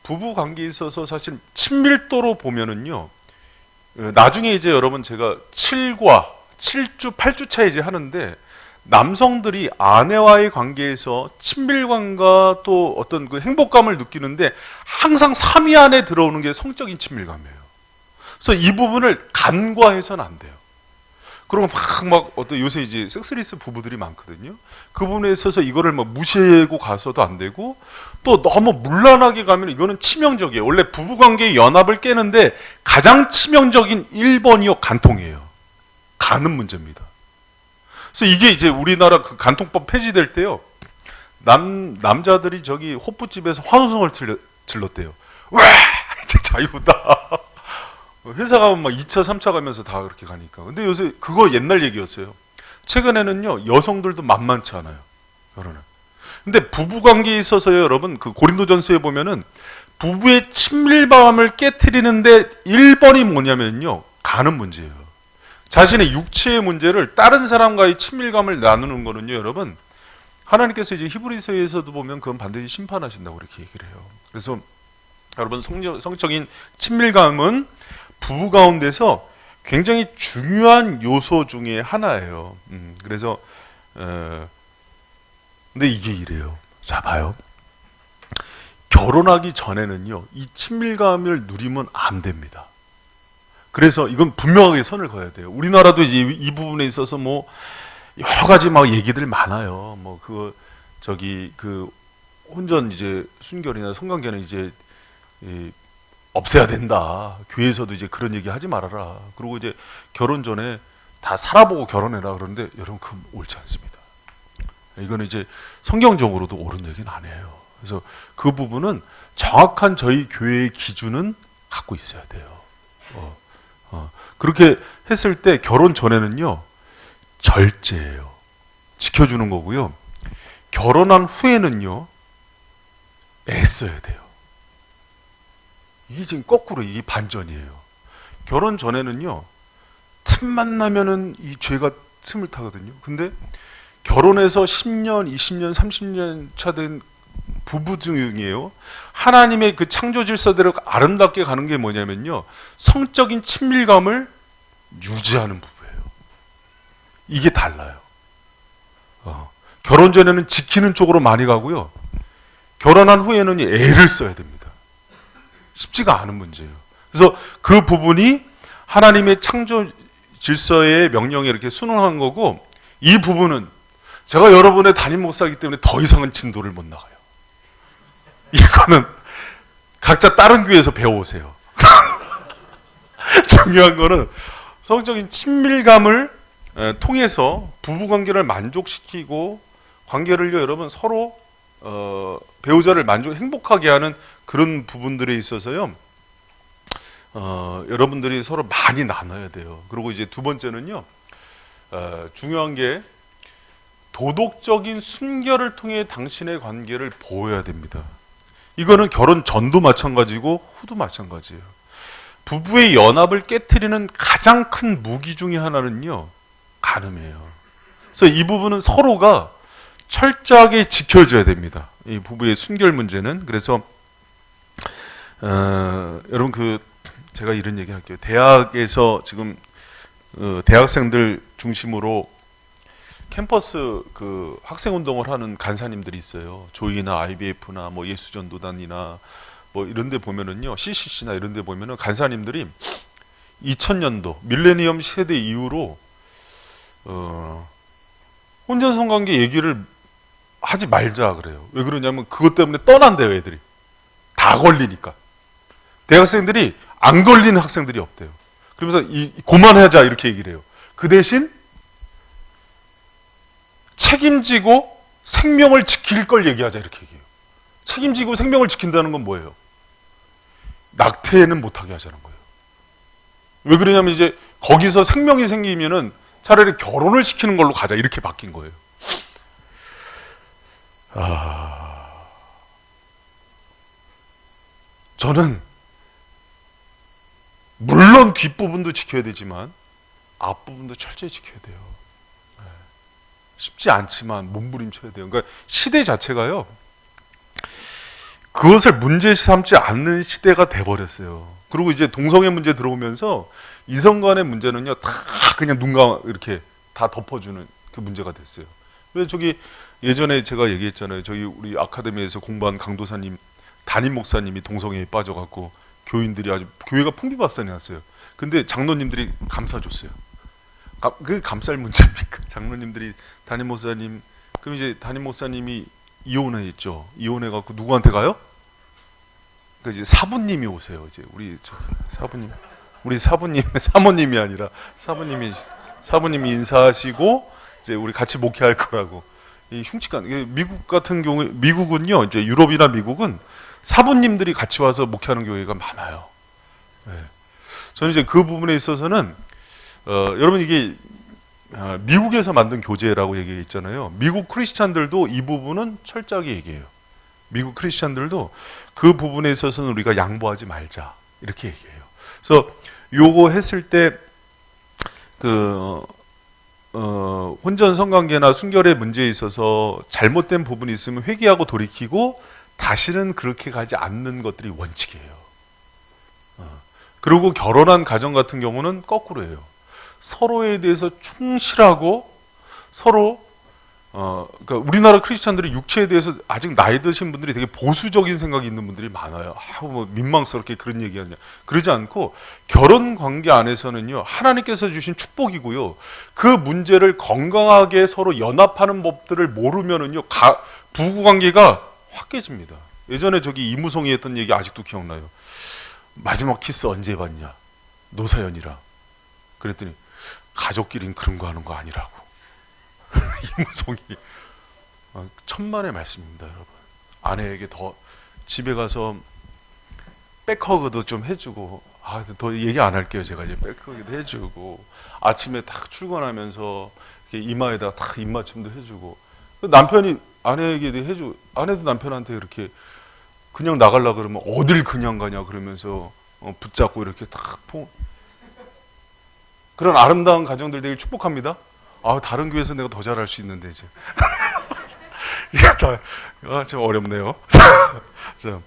부부 관계에 있어서 사실 친밀도로 보면은요, 나중에 이제 여러분 제가 7주, 8주 차 이제 하는데 남성들이 아내와의 관계에서 친밀감과 또 어떤 그 행복감을 느끼는데 항상 3위 안에 들어오는 게 성적인 친밀감이에요. 그래서 이 부분을 간과해서는 안 돼요. 그리고 막 어떤 요새 이제 섹스리스 부부들이 많거든요. 그 부분에 있어서 이거를 막 무시하고 가서도 안 되고 또 너무 문란하게 가면 이거는 치명적이에요. 원래 부부관계의 연합을 깨는데 가장 치명적인 1번이요 간통이에요. 간은 문제입니다. 그래서 이게 이제 우리나라 그 간통법 폐지될 때요. 남자들이 저기 호프집에서 환호성을 질렀대요. 와 이제 자유다. 회사 가면 막 2차, 3차 가면서 다 그렇게 가니까. 근데 요새 그거 옛날 얘기였어요. 최근에는요, 여성들도 만만치 않아요. 결혼은. 근데 부부관계에 있어서요, 여러분, 그 고린도전서에 보면은 부부의 친밀감을 깨트리는데 1번이 뭐냐면요, 가는 문제예요. 자신의 육체의 문제를 다른 사람과의 친밀감을 나누는 거는요, 여러분, 하나님께서 이제 히브리서에서도 보면 그건 반드시 심판하신다고 이렇게 얘기를 해요. 그래서 여러분, 성적인 친밀감은 부부 가운데서 굉장히 중요한 요소 중에 하나예요. 그래서 근데 이게 이래요. 자, 봐요. 결혼하기 전에는요, 이 친밀감을 누리면 안 됩니다. 그래서 이건 분명하게 선을 그어야 돼요. 우리나라도 이제 이 부분에 있어서 뭐 여러 가지 막 얘기들 많아요. 뭐 그 혼전 이제 순결이나 성관계는 이제 없애야 된다. 교회에서도 이제 그런 얘기 하지 말아라. 그리고 이제 결혼 전에 다 살아보고 결혼해라. 그러는데 여러분 그건 옳지 않습니다. 이거는 이제 성경적으로도 옳은 얘기는 아니에요. 그래서 그 부분은 정확한 저희 교회의 기준은 갖고 있어야 돼요. 그렇게 했을 때 결혼 전에는요 절제예요. 지켜주는 거고요. 결혼한 후에는요 애써야 돼요. 이게 지금 거꾸로 이게 반전이에요. 결혼 전에는요 틈만 나면은 이 죄가 틈을 타거든요. 근데 결혼해서 10년, 20년, 30년 차 된 부부 중이에요. 하나님의 그 창조 질서대로 아름답게 가는 게 뭐냐면요. 성적인 친밀감을 유지하는 부부예요. 이게 달라요. 결혼 전에는 지키는 쪽으로 많이 가고요. 결혼한 후에는 애를 써야 됩니다. 쉽지가 않은 문제예요. 그래서 그 부분이 하나님의 창조 질서의 명령에 이렇게 순응한 거고, 이 부분은 제가 여러분의 담임 목사이기 때문에 더 이상은 진도를 못 나가요. 이거는 각자 다른 교회에서 배워오세요. 중요한 거는 성적인 친밀감을 통해서 부부관계를 만족시키고 관계를요 여러분 서로 배우자를 행복하게 하는 그런 부분들에 있어서요 여러분들이 서로 많이 나눠야 돼요. 그리고 이제 두 번째는요 중요한 게 도덕적인 순결을 통해 당신의 관계를 보호해야 됩니다. 이거는 결혼 전도 마찬가지고 후도 마찬가지예요. 부부의 연합을 깨트리는 가장 큰 무기 중에 하나는요 간음이에요. 그래서 이 부분은 서로가 철저하게 지켜줘야 됩니다. 이 부부의 순결 문제는. 그래서 여러분 제가 이런 얘기 할게요. 대학에서 지금 대학생들 중심으로 캠퍼스 그 학생 운동을 하는 간사님들이 있어요. 조이나 IBF나 뭐 예수전도단이나 뭐 이런 데 보면은요. CCC나 이런 데 보면은 간사님들이 2000년도 밀레니엄 세대 이후로 혼전 성관계 얘기를 하지 말자 그래요. 왜 그러냐면 그것 때문에 떠난대요, 애들이. 다 걸리니까. 대학생들이 안 걸리는 학생들이 없대요. 그러면서 그만하자 이렇게 얘기를 해요. 그 대신 책임지고 생명을 지킬 걸 얘기하자 이렇게 얘기해요. 책임지고 생명을 지킨다는 건 뭐예요? 낙태는 못하게 하자는 거예요. 왜 그러냐면 이제 거기서 생명이 생기면은 차라리 결혼을 시키는 걸로 가자 이렇게 바뀐 거예요. 저는 물론 뒷부분도 지켜야 되지만 앞부분도 철저히 지켜야 돼요. 쉽지 않지만 몸부림쳐야 돼요. 그러니까 시대 자체가요. 그것을 문제 삼지 않는 시대가 돼버렸어요. 그리고 이제 동성애 문제 들어오면서 이성 간의 문제는요, 다 그냥 눈감 이렇게 다 덮어주는 그 문제가 됐어요. 왜 저기 예전에 제가 얘기했잖아요. 저희 우리 아카데미에서 공부한 강도사님, 담임 목사님이 동성애에 빠져갖고 교인들이 아주 교회가 풍비박산이 났어요. 근데 장로님들이 감싸줬어요. 그 감쌀 문제입니까? 장로님들이 담임 목사님, 그럼 이제 담임 목사님이 이혼했죠. 이혼해갖고 누구한테 가요? 그 이제 사부님이 오세요. 이제 우리 사부님, 우리 사부님, 사모님이 아니라 사부님이 인사하시고 이제 우리 같이 목회할 거라고. 이 흉측한 미국 같은 경우 미국은요, 이제 유럽이나 미국은 사부님들이 같이 와서 목회하는 교회가 많아요. 네. 저는 이제 그 부분에 있어서는 여러분 이게 미국에서 만든 교제라고 얘기했잖아요. 미국 크리스찬들도 이 부분은 철저하게 얘기해요. 미국 크리스찬들도 그 부분에 있어서는 우리가 양보하지 말자 이렇게 얘기해요. 그래서 요거 했을 때 혼전 성관계나 순결의 문제에 있어서 잘못된 부분이 있으면 회개하고 돌이키고 다시는 그렇게 가지 않는 것들이 원칙이에요. 그리고 결혼한 가정 같은 경우는 거꾸로예요. 서로에 대해서 충실하고 서로 그러니까 우리나라 크리스찬들이 육체에 대해서 아직 나이 드신 분들이 되게 보수적인 생각이 있는 분들이 많아요. 뭐 민망스럽게 그런 얘기하냐. 그러지 않고 결혼 관계 안에서는요, 하나님께서 주신 축복이고요. 그 문제를 건강하게 서로 연합하는 법들을 모르면은요, 부부 관계가 확 깨집니다. 예전에 저기 이무송이 했던 얘기 아직도 기억나요. 마지막 키스 언제 해봤냐? 노사연이라. 그랬더니 가족끼리는 그런 거 하는 거 아니라고. 이무송이. 천만의 말씀입니다, 여러분. 아내에게 더 집에 가서 백허그도 좀 해주고, 더 얘기 안 할게요. 제가 이제 백허그도 해주고, 아침에 딱 출근하면서 이렇게 이마에다 딱 입맞춤도 해주고, 남편이 아내에게도 해주고, 아내도 남편한테 이렇게 그냥 나가려 그러면 어딜 그냥 가냐 그러면서 붙잡고 이렇게 딱 그런 아름다운 가정들 되게 축복합니다. 다른 교회에서 내가 더 잘할 수 있는데 이제 이게 좀 어렵네요. 자,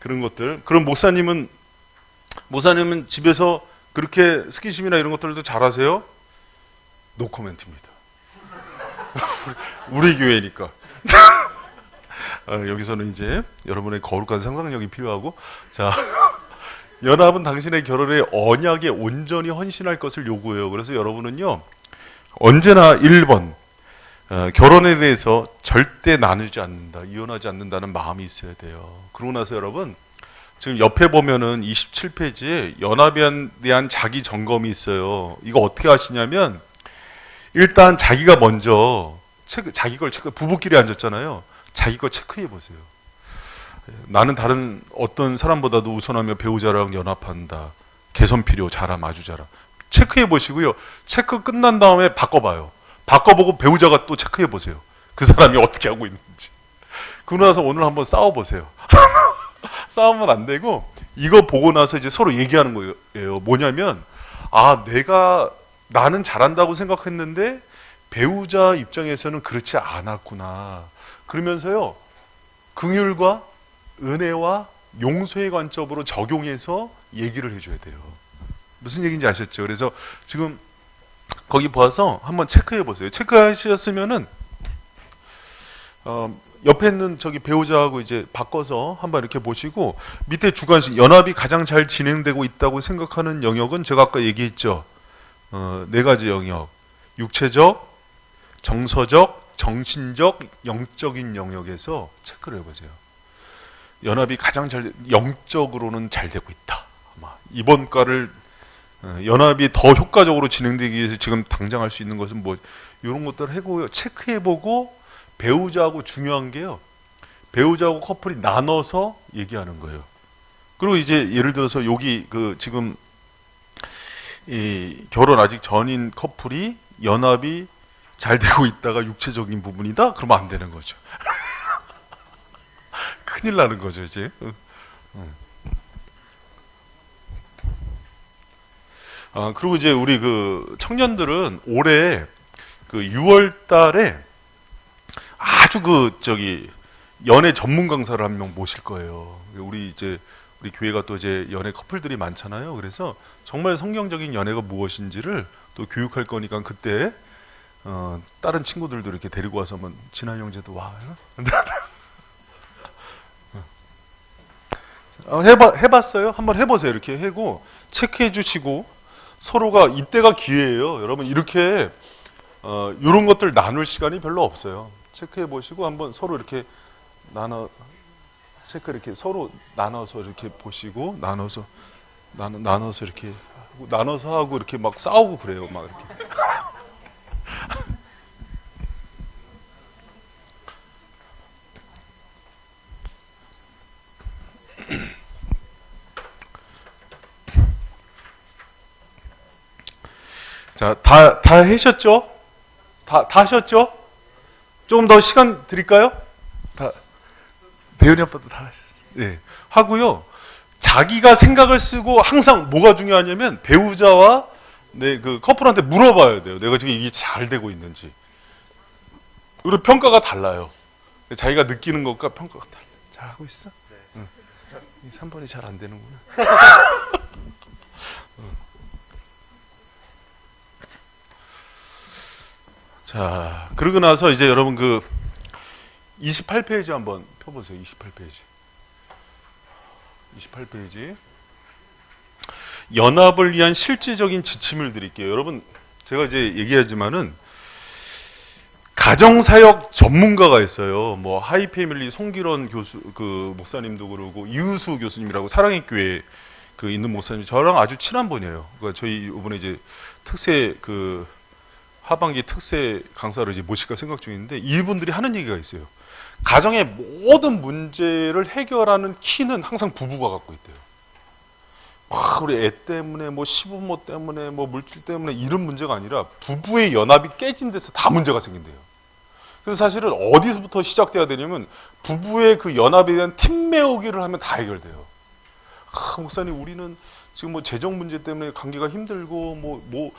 그런 것들. 그럼 목사님은 집에서 그렇게 스킨십이나 이런 것들도 잘하세요? 노 코멘트입니다. 우리 교회니까. 여기서는 이제 여러분의 거룩한 상상력이 필요하고, 자, 연합은 당신의 결혼에 언약에 온전히 헌신할 것을 요구해요. 그래서 여러분은요, 언제나 1번 결혼에 대해서 절대 나누지 않는다, 이혼하지 않는다는 마음이 있어야 돼요. 그러고 나서 여러분, 지금 옆에 보면은 27페이지에 연합에 대한 자기 점검이 있어요. 이거 어떻게 하시냐면, 일단 자기가 먼저 자기 걸 부부끼리 앉았잖아요. 자기 거 체크해 보세요. 나는 다른 어떤 사람보다도 우선하며 배우자랑 연합한다. 개선 필요, 잘함, 아주 잘함. 체크해 보시고요. 체크 끝난 다음에 바꿔봐요. 바꿔보고 배우자가 또 체크해 보세요. 그 사람이 어떻게 하고 있는지. 그러고 나서 오늘 한번 싸워보세요. 싸우면 안 되고, 이거 보고 나서 이제 서로 얘기하는 거예요. 뭐냐면, 나는 잘한다고 생각했는데 배우자 입장에서는 그렇지 않았구나. 그러면서요, 긍휼과 은혜와 용서의 관점으로 적용해서 얘기를 해줘야 돼요. 무슨 얘기인지 아셨죠? 그래서 지금 거기 봐서 한번 체크해 보세요. 체크하셨으면은 옆에 있는 저기 배우자하고 이제 바꿔서 한번 이렇게 보시고, 밑에 주관식 연합이 가장 잘 진행되고 있다고 생각하는 영역은 제가 아까 얘기했죠. 4가지 영역. 육체적, 정서적, 정신적, 영적인 영역에서 체크를 해보세요. 연합이 가장 영적으로는 잘 되고 있다. 아마 이번 과를 연합이 더 효과적으로 진행되기 위해서 지금 당장 할 수 있는 것은 뭐 이런 것들을 해고요. 체크해보고 배우자하고 중요한 게요. 배우자하고 커플이 나눠서 얘기하는 거예요. 그리고 이제 예를 들어서 여기 지금 이 결혼 아직 전인 커플이 연합이 잘 되고 있다가 육체적인 부분이다? 그러면 안 되는 거죠. 큰일 나는 거죠, 이제. 그리고 이제 우리 청년들은 올해 6월 달에 아주 연애 전문 강사를 한 명 모실 거예요. 우리 교회가 또 이제 연애 커플들이 많잖아요. 그래서 정말 성경적인 연애가 무엇인지를 또 교육할 거니까 그때 다른 친구들도 이렇게 데리고 와서 한번 진한 형제도 와. 해봤어요? 한번 해보세요. 이렇게 해고 체크해 주시고 서로가 이때가 기회예요. 여러분 이렇게 이런 것들 나눌 시간이 별로 없어요. 체크해 보시고 한번 서로 이렇게 이렇게 서로 나눠서 이렇게 보시고 나눠서 이렇게 나눠서 하고 이렇게 막 싸우고 그래요. 막 이렇게. 자, 다 하셨죠? 다 하셨죠? 조금 더 시간 드릴까요? 대현이 아빠도 다 하셨어요. 네. 하고요. 자기가 생각을 쓰고 항상 뭐가 중요하냐면 배우자와 그 커플한테 물어봐야 돼요. 내가 지금 이게 잘 되고 있는지. 그리고 평가가 달라요. 자기가 느끼는 것과 평가가 달라요. 잘 하고 있어? 네. 응. 이 3번이 잘 안 되는구나. 자, 그러고 나서 이제 여러분 28페이지 한번 펴보세요. 28페이지. 28페이지. 연합을 위한 실질적인 지침을 드릴게요. 여러분, 제가 이제 얘기하지만은 가정사역 전문가가 있어요. 뭐 하이패밀리 송기론 교수 목사님도 그러고 이우수 교수님이라고 사랑의 교회 있는 목사님 저랑 아주 친한 분이에요. 그러니까 저희 이번에 이제 특세 하반기 특세 강사를 이제 모실까 생각 중인데 이분들이 하는 얘기가 있어요. 가정의 모든 문제를 해결하는 키는 항상 부부가 갖고 있대요. 우리 애 때문에 뭐 시부모 때문에 뭐 물질 때문에 이런 문제가 아니라 부부의 연합이 깨진 데서 다 문제가 생긴대요. 그래서 사실은 어디서부터 시작돼야 되냐면 부부의 그 연합에 대한 팀 메우기를 하면 다 해결돼요. 목사님 우리는 지금 뭐 재정 문제 때문에 관계가 힘들고 뭐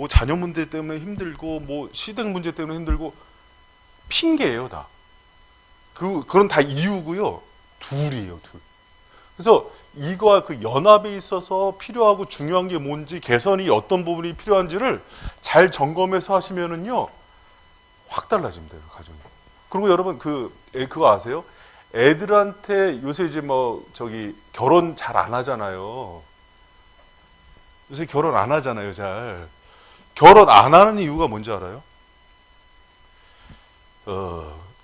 자녀 문제 때문에 힘들고 뭐 시댁 문제 때문에 힘들고 핑계예요 다. 그건 다 이유고요. 둘이에요, 둘. 그래서 이거와 그 연합에 있어서 필요하고 중요한 게 뭔지 개선이 어떤 부분이 필요한지를 잘 점검해서 하시면은요 확 달라집니다, 가정이. 그리고 여러분 그거 아세요? 애들한테 요새 이제 결혼 잘 안 하잖아요. 요새 결혼 안 하잖아요, 잘. 결혼 안 하는 이유가 뭔지 알아요?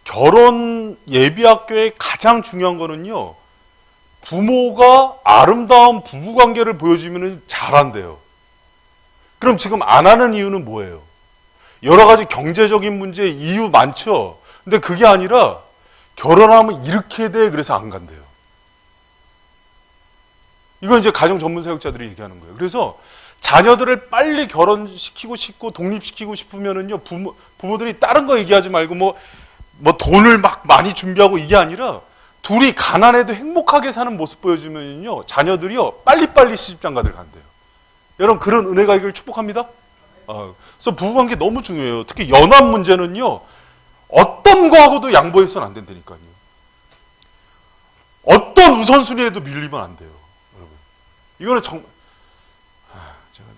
결혼 예비학교의 가장 중요한 거는요, 부모가 아름다운 부부관계를 보여주면 잘한대요. 그럼 지금 안 하는 이유는 뭐예요? 여러 가지 경제적인 문제 이유 많죠. 근데 그게 아니라 결혼하면 이렇게 돼 그래서 안 간대요. 이건 이제 가정 전문 사역자들이 얘기하는 거예요. 그래서 자녀들을 빨리 결혼시키고 싶고 독립시키고 싶으면은요 부모들이 다른 거 얘기하지 말고 뭐 돈을 막 많이 준비하고 이게 아니라 둘이 가난해도 행복하게 사는 모습 보여주면요 자녀들이요 빨리빨리 시집장가들 간대요. 여러분 그런 은혜가 있기를 축복합니다. 그래서 부부관계 너무 중요해요. 특히 연합 문제는요 어떤 거하고도 양보해서는 안 된다니까요. 어떤 우선순위에도 밀리면 안 돼요, 여러분. 이거는 정말 제가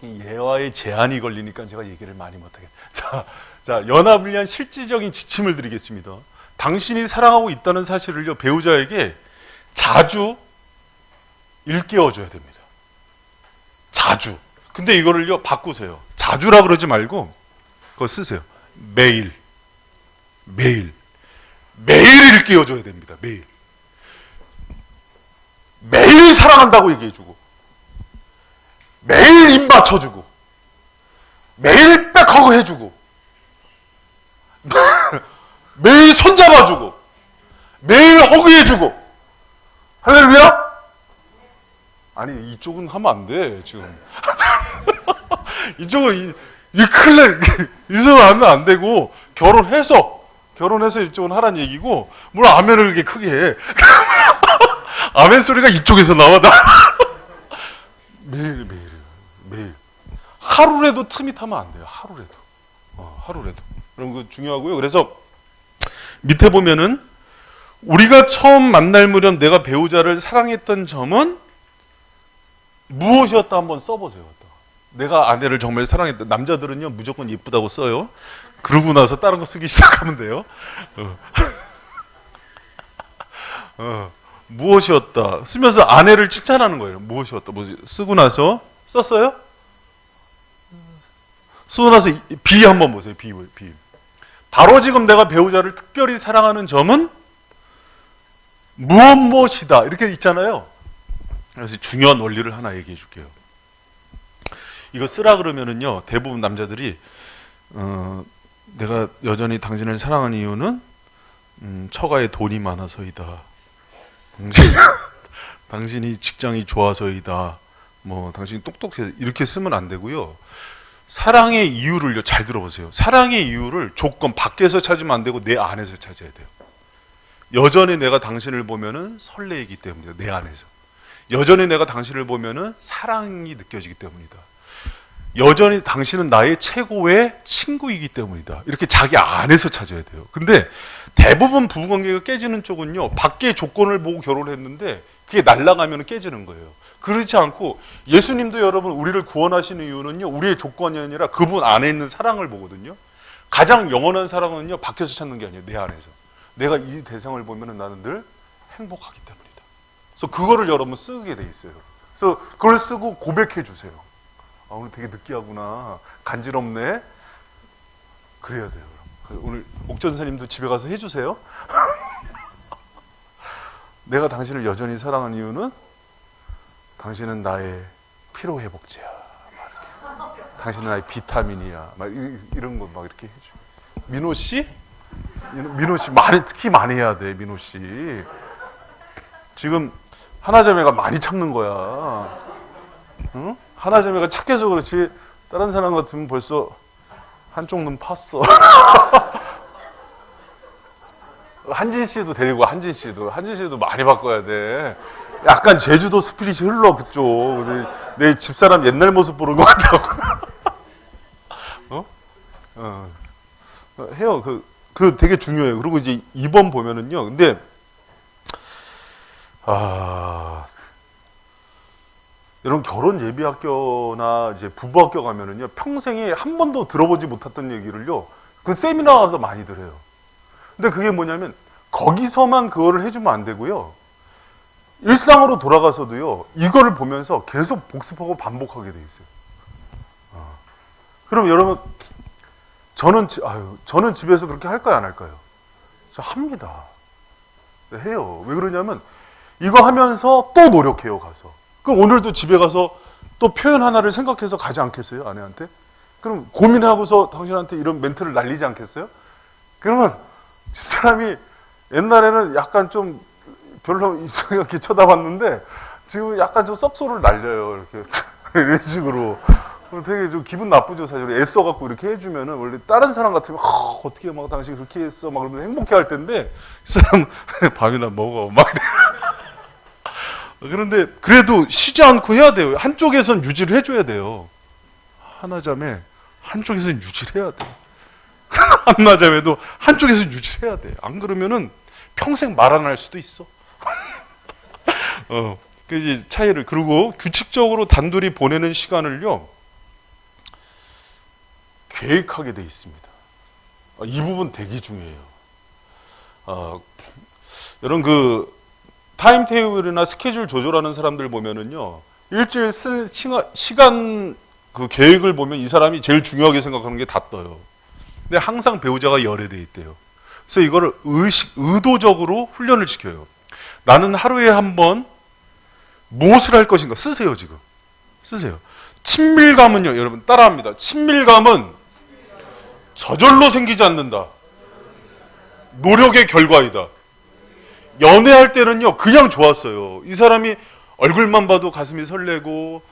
예화에 제한이 걸리니까 제가 얘기를 많이 못하겠다. 자, 연합을 위한 실질적인 지침을 드리겠습니다. 당신이 사랑하고 있다는 사실을요 배우자에게 자주 일깨워줘야 됩니다. 자주. 근데 이거를요 바꾸세요. 자주라 그러지 말고 그거 쓰세요. 매일 일깨워줘야 됩니다. 매일 사랑한다고 얘기해주고 매일 입 맞춰주고 매일 백허그 해주고 매일 손잡아주고 매일 허그해주고 할렐루야? 아니 이쪽은 하면 안 돼 지금. 이쪽은 이 클레 이쪽은 하면 안 되고 결혼해서 이쪽은 하라는 얘기고 뭘 아멘을 이렇게 크게 해. 아멘 소리가 이쪽에서 나와. 매일 하루라도 틈이 타면 안 돼요. 하루라도. 그럼 그 중요하고요. 그래서 밑에 보면은 우리가 처음 만날 무렵 내가 배우자를 사랑했던 점은 무엇이었다 한번 써보세요. 내가 아내를 정말 사랑했다. 남자들은요 무조건 예쁘다고 써요. 그러고 나서 다른 거 쓰기 시작하면 돼요. 무엇이었다 쓰면서 아내를 칭찬하는 거예요. 무엇이었다 뭐지 쓰고 나서 썼어요? 쓰고 나서 B 한번 보세요. B. 바로 지금 내가 배우자를 특별히 사랑하는 점은 무엇이다 이렇게 있잖아요. 그래서 중요한 원리를 하나 얘기해 줄게요. 이거 쓰라 그러면은요 대부분 남자들이 내가 여전히 당신을 사랑하는 이유는 처가에 돈이 많아서이다. 당신이 직장이 좋아서이다. 뭐 당신이 똑똑해 이렇게 쓰면 안 되고요. 사랑의 이유를요 잘 들어보세요. 사랑의 이유를 조건 밖에서 찾으면 안 되고 내 안에서 찾아야 돼요. 여전히 내가 당신을 보면은 설레이기 때문이다. 내 안에서. 여전히 내가 당신을 보면은 사랑이 느껴지기 때문이다. 여전히 당신은 나의 최고의 친구이기 때문이다. 이렇게 자기 안에서 찾아야 돼요. 근데 대부분 부부관계가 깨지는 쪽은요 밖에 조건을 보고 결혼을 했는데 그게 날아가면 깨지는 거예요. 그렇지 않고 예수님도 여러분 우리를 구원하시는 이유는요 우리의 조건이 아니라 그분 안에 있는 사랑을 보거든요. 가장 영원한 사랑은요 밖에서 찾는 게 아니에요. 내 안에서. 내가 이 대상을 보면 나는 늘 행복하기 때문이다. 그래서 그거를 여러분 쓰게 돼 있어요. 그래서 그걸 쓰고 고백해 주세요. 아, 오늘 되게 느끼하구나. 간지럽네. 그래야 돼요. 오늘 목전사님도 집에 가서 해주세요. 내가 당신을 여전히 사랑하는 이유는 당신은 나의 피로회복제야. 당신은 나의 비타민이야. 막 이런 거 막 이렇게 해줘. 민호 씨? 민호 씨 특히 많이 해야 돼. 민호 씨 지금 하나자매가 많이 참는 거야. 응? 하나자매가 착해서 그렇지 다른 사람 같으면 벌써 한쪽 눈 팠어. 한진 씨도 데리고 한진 씨도 많이 바꿔야 돼. 약간 제주도 스피릿이 흘러 그쪽. 내 집사람 옛날 모습 보는 것 같다고. 해요. 그 되게 중요해요. 그리고 이제 2번 보면은요. 근데 여러분 결혼 예비학교나 이제 부부학교 가면은요 평생에 한 번도 들어보지 못했던 얘기를요 그 세미나 가서 많이 들어요. 근데 그게 뭐냐면 거기서만 그거를 해주면 안 되고요. 일상으로 돌아가서도요 이거를 보면서 계속 복습하고 반복하게 돼 있어요. 그럼 여러분 저는 집에서 그렇게 할까요 안 할까요? 저 합니다. 해요. 왜 그러냐면 이거 하면서 또 노력해요 가서. 그럼 오늘도 집에 가서 또 표현 하나를 생각해서 가지 않겠어요 아내한테? 그럼 고민하고서 당신한테 이런 멘트를 날리지 않겠어요? 그러면 집사람이 옛날에는 약간 좀 별로 이상하게 쳐다봤는데 지금 약간 좀 썩소를 날려요 이렇게 이런 식으로. 되게 좀 기분 나쁘죠 사실. 애써갖고 이렇게 해주면은 원래 다른 사람 같으면 어떻게 막 당신 그렇게 했어 막 그러면 행복해할 텐데 이 사람 밥이나 먹어 막 이래. 그런데 그래도 쉬지 않고 해야 돼요. 한쪽에선 유지를 해줘야 돼요. 하나자매 한쪽에선 유지를 해야 돼. 하나자매도 한쪽에서 유지를 해야 돼. 안 그러면은 평생 말 안 할 수도 있어. 그 이제 차이를. 그리고 규칙적으로 단둘이 보내는 시간을요 계획하게 돼 있습니다. 이 부분 되게 중요해요. 여러분 그 타임 테이블이나 스케줄 조절하는 사람들 보면은요 일주일 쓸 시간 그 계획을 보면 이 사람이 제일 중요하게 생각하는 게 다 떠요. 근데 항상 배우자가 열애돼 있대요. 그래서 이거를 의도적으로 훈련을 시켜요. 나는 하루에 한 번 무엇을 할 것인가 쓰세요. 지금 쓰세요. 친밀감은요 여러분 따라합니다. 친밀감은 저절로 생기지 않는다. 노력의 결과이다. 연애할 때는요 그냥 좋았어요. 이 사람이 얼굴만 봐도 가슴이 설레고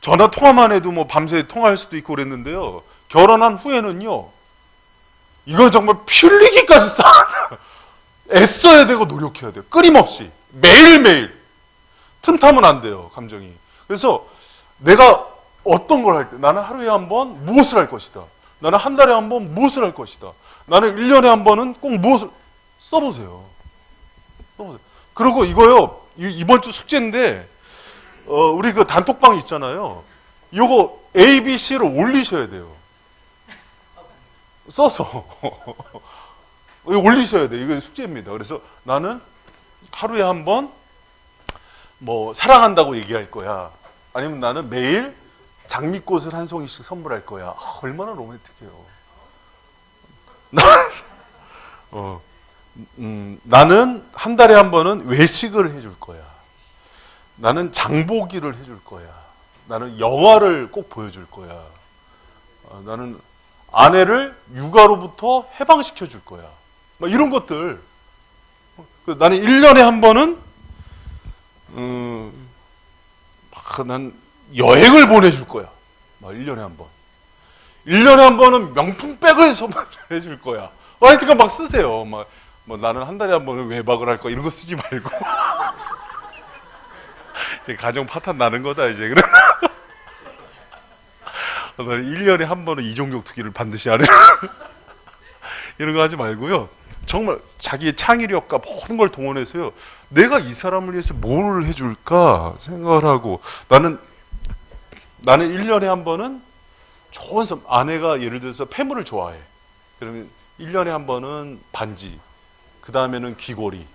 전화 통화만 해도 뭐 밤새 통화할 수도 있고 그랬는데요. 결혼한 후에는요 이건 정말 피 흘리기까지 싸다. 애써야 되고 노력해야 돼요. 끊임없이 매일매일 틈타면 안 돼요 감정이. 그래서 내가 어떤 걸 할 때 나는 하루에 한 번 무엇을 할 것이다. 나는 한 달에 한 번 무엇을 할 것이다. 나는 1년에 한 번은 꼭 무엇을. 써보세요. 써보세요. 그리고 이거요, 이번 주 숙제인데, 우리 그 단톡방 있잖아요. 요거 ABC로 올리셔야 돼요. 써서. 이거 올리셔야 돼요. 이거 숙제입니다. 그래서 나는 하루에 한 번, 뭐, 사랑한다고 얘기할 거야. 아니면 나는 매일 장미꽃을 한 송이씩 선물할 거야. 얼마나 로맨틱해요. 나는 한 달에 한 번은 외식을 해줄 거야. 나는 장보기를 해줄 거야. 나는 영화를 꼭 보여줄 거야. 나는 아내를 육아로부터 해방시켜 줄 거야. 막 이런 것들. 나는 1년에 한 번은 난 여행을 보내줄 거야. 막 1년에 한 번. 1년에 한 번은 명품백을 선물해 줄 거야. 하여튼 막 쓰세요. 뭐 나는 한 달에 한 번은 외박을 할 거야. 이런 거 쓰지 말고. 이제 가정 파탄 나는 거다, 이제. 나는 1년에 한 번은 이종격 투기를 반드시 하는. 이런 거 하지 말고요. 정말 자기의 창의력과 모든 걸 동원해서요. 내가 이 사람을 위해서 뭘 해줄까 생각을 하고, 나는 1년에 한 번은 좋은 아내가 예를 들어서 폐물을 좋아해. 그러면 1년에 한 번은 반지, 그 다음에는 귀걸이,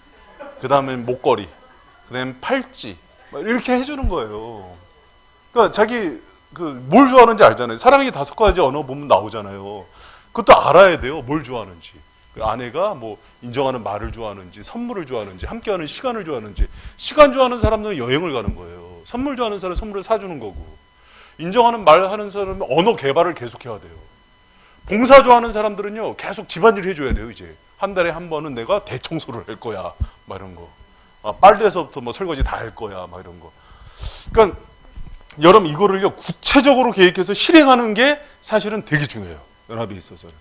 그 다음엔 목걸이, 그 다음엔 팔찌, 이렇게 해주는 거예요. 그러니까 자기 뭘 좋아하는지 알잖아요. 사랑의 5가지 언어 보면 나오잖아요. 그것도 알아야 돼요. 뭘 좋아하는지. 아내가 뭐 인정하는 말을 좋아하는지, 선물을 좋아하는지, 함께하는 시간을 좋아하는지. 시간 좋아하는 사람들은 여행을 가는 거예요. 선물 좋아하는 사람은 선물을 사주는 거고. 인정하는 말 하는 사람은 언어 개발을 계속해야 돼요. 봉사 좋아하는 사람들은요, 계속 집안일 해줘야 돼요. 이제 한 달에 한 번은 내가 대청소를 할 거야, 막 이런 거. 빨래에서부터 뭐 설거지 다 할 거야, 막 이런 거. 그러니까 여러분 이거를요, 구체적으로 계획해서 실행하는 게 사실은 되게 중요해요. 연합에 있어서는.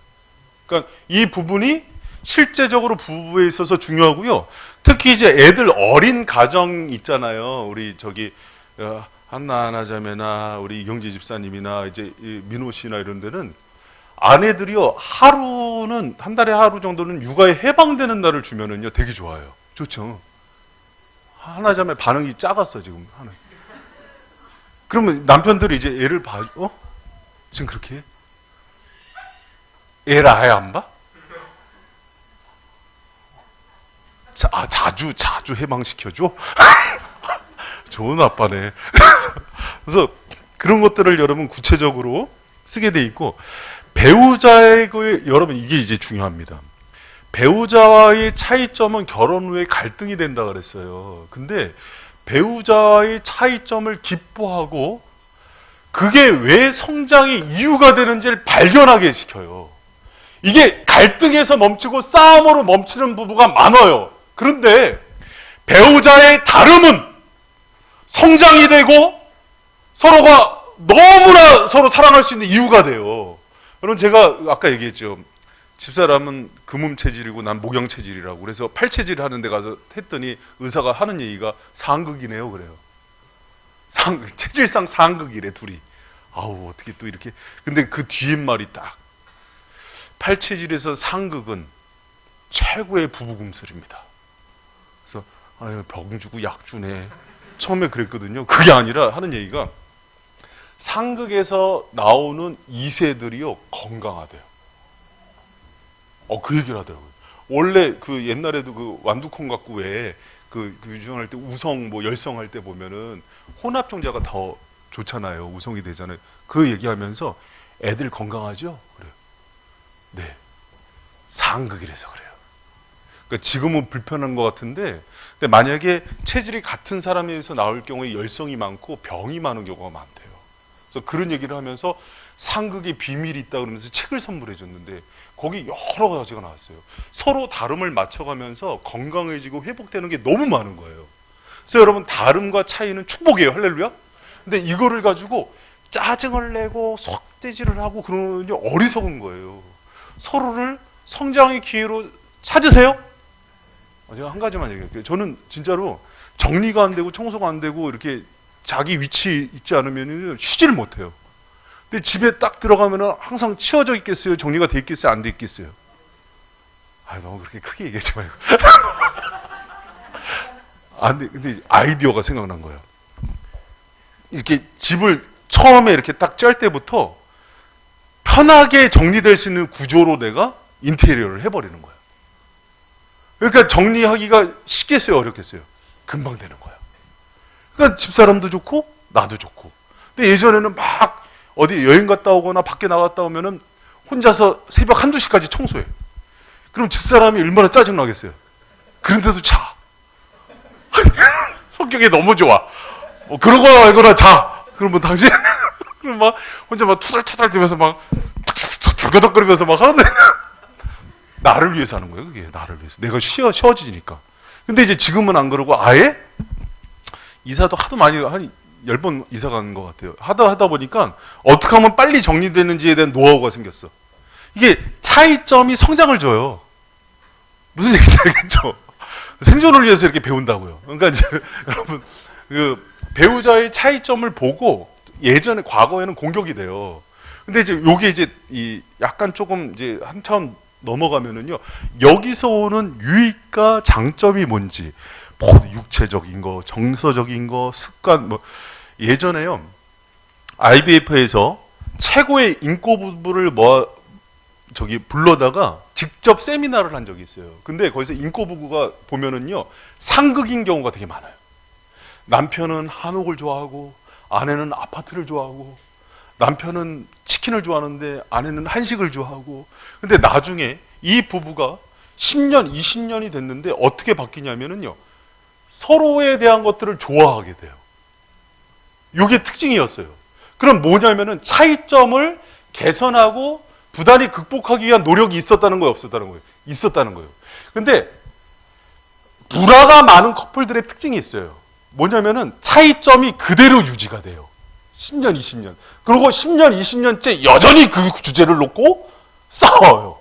그러니까 이 부분이 실제적으로 부부에 있어서 중요하고요. 특히 이제 애들 어린 가정 있잖아요. 우리 한나자매나 우리 이경재 집사님이나 이제 민호 씨나 이런 데는 아내들이요, 한 달에 하루 정도는 육아에 해방되는 날을 주면은요, 되게 좋아요. 좋죠. 하나자매 반응이 작았어, 지금. 그러면 남편들이 이제 애를 봐줘? 지금 그렇게 해? 애를 아예 안 봐? 자주 해방시켜줘? 좋은 아빠네. 그래서 그런 것들을 여러분 구체적으로 쓰게 돼 있고, 배우자의 여러분 이게 이제 중요합니다. 배우자와의 차이점은 결혼 후에 갈등이 된다 그랬어요. 근데 배우자의 차이점을 기뻐하고 그게 왜 성장의 이유가 되는지를 발견하게 시켜요. 이게 갈등에서 멈추고 싸움으로 멈추는 부부가 많아요. 그런데 배우자의 다름은 성장이 되고 서로가 너무나 서로 사랑할 수 있는 이유가 돼요. 여러분 제가 아까 얘기했죠. 집사람은 금음 체질이고 난 목양 체질이라고. 그래서 팔체질 하는 데 가서 했더니 의사가 하는 얘기가 상극이네요. 그래요. 체질상 상극이래 둘이. 아우 어떻게 또 이렇게. 근데 그 뒷말이 딱. 팔체질에서 상극은 최고의 부부금슬입니다. 그래서 아유 병 주고 약 주네. 처음에 그랬거든요. 그게 아니라 하는 얘기가 상극에서 나오는 이세들이요 건강하대요. 그 얘기를 하더라고요. 원래 그 옛날에도 그 완두콩 갖고 왜 그 유전할 때 우성 뭐 열성 할 때 보면은 혼합종자가 더 좋잖아요. 우성이 되잖아요. 그 얘기하면서 애들 건강하죠? 그래요. 네. 상극이라서 그래요. 그러니까 지금은 불편한 것 같은데, 근데 만약에 체질이 같은 사람에서 나올 경우에 열성이 많고 병이 많은 경우가 많대요. 그래서 그런 얘기를 하면서 상극의 비밀이 있다 그러면서 책을 선물해 줬는데 거기 여러 가지가 나왔어요. 서로 다름을 맞춰가면서 건강해지고 회복되는 게 너무 많은 거예요. 그래서 여러분 다름과 차이는 축복이에요. 할렐루야. 근데 이거를 가지고 짜증을 내고 속대질을 하고 그러는 게 어리석은 거예요. 서로를 성장의 기회로 찾으세요. 제가 한 가지만 얘기할게요. 저는 진짜로 정리가 안 되고 청소가 안 되고 이렇게 자기 위치 있지 않으면 쉬지를 못해요. 근데 집에 딱 들어가면 항상 치워져 있겠어요? 정리가 돼 있겠어요? 안 돼 있겠어요? 너무 그렇게 크게 얘기하지 말고. 근데 아이디어가 생각난 거예요. 이렇게 집을 처음에 이렇게 딱 짤 때부터 편하게 정리될 수 있는 구조로 내가 인테리어를 해버리는 거예요. 그러니까 정리하기가 쉽겠어요, 어렵겠어요? 금방 되는 거예요. 그러니까 집사람도 좋고 나도 좋고. 근데 예전에는 막 어디 여행 갔다 오거나 밖에 나갔다 오면은 혼자서 새벽 1~2시까지 청소해. 그럼 집사람이 얼마나 짜증나겠어요. 그런데도 자. 성격이 너무 좋아. 그런 거 알거나 자. 그러면 당신 그럼 막 혼자 막 투덜투덜 대면서 막 덜거덕거리면서 막 하는데 나를 위해서 하는 거예요. 그게 나를 위해서. 내가 쉬어지니까. 근데 이제 지금은 안 그러고 아예 이사도 하도 많이 한 10번 이사 간 것 같아요. 하다 보니까 어떻게 하면 빨리 정리되는지에 대한 노하우가 생겼어. 이게 차이점이 성장을 줘요. 무슨 얘기인지 알겠죠? 생존을 위해서 이렇게 배운다고요. 그러니까 이제 여러분 그 배우자의 차이점을 보고 예전에 과거에는 공격이 돼요. 근데 이제 요게 이제 이 약간 조금 이제 한 차원 넘어가면은요. 여기서 오는 유익과 장점이 뭔지 뭐 육체적인 거, 정서적인 거, 습관 뭐 예전에요. IBF에서 최고의 인꼬 부부를 불러다가 직접 세미나를 한 적이 있어요. 근데 거기서 인꼬 부부가 보면은요. 상극인 경우가 되게 많아요. 남편은 한옥을 좋아하고 아내는 아파트를 좋아하고 남편은 치킨을 좋아하는데 아내는 한식을 좋아하고 근데 나중에 이 부부가 10년, 20년이 됐는데 어떻게 바뀌냐면은요. 서로에 대한 것들을 좋아하게 돼요. 이게 특징이었어요. 그럼 뭐냐면은 차이점을 개선하고 부단히 극복하기 위한 노력이 있었다는 거예요, 없었다는 거예요? 있었다는 거예요. 근데 불화가 많은 커플들의 특징이 있어요. 뭐냐면은 차이점이 그대로 유지가 돼요. 10년, 20년. 그리고 10년, 20년째 여전히 그 주제를 놓고 싸워요.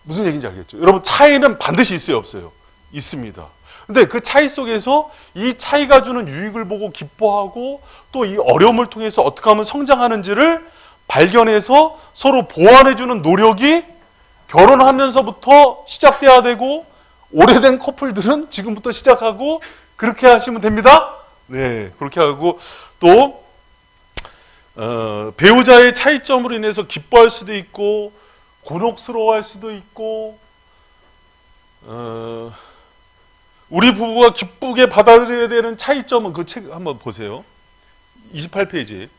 무슨 얘기인지 알겠죠? 여러분 차이는 반드시 있어요, 없어요? 있습니다. 근데 그 차이 속에서 이 차이가 주는 유익을 보고 기뻐하고 또 이 어려움을 통해서 어떻게 하면 성장하는지를 발견해서 서로 보완해주는 노력이 결혼하면서부터 시작돼야 되고 오래된 커플들은 지금부터 시작하고 그렇게 하시면 됩니다. 네, 그렇게 하고 또 배우자의 차이점으로 인해서 기뻐할 수도 있고 곤혹스러워할 수도 있고 우리 부부가 기쁘게 받아들여야 되는 차이점은 그 책 한번 보세요. 28페이지.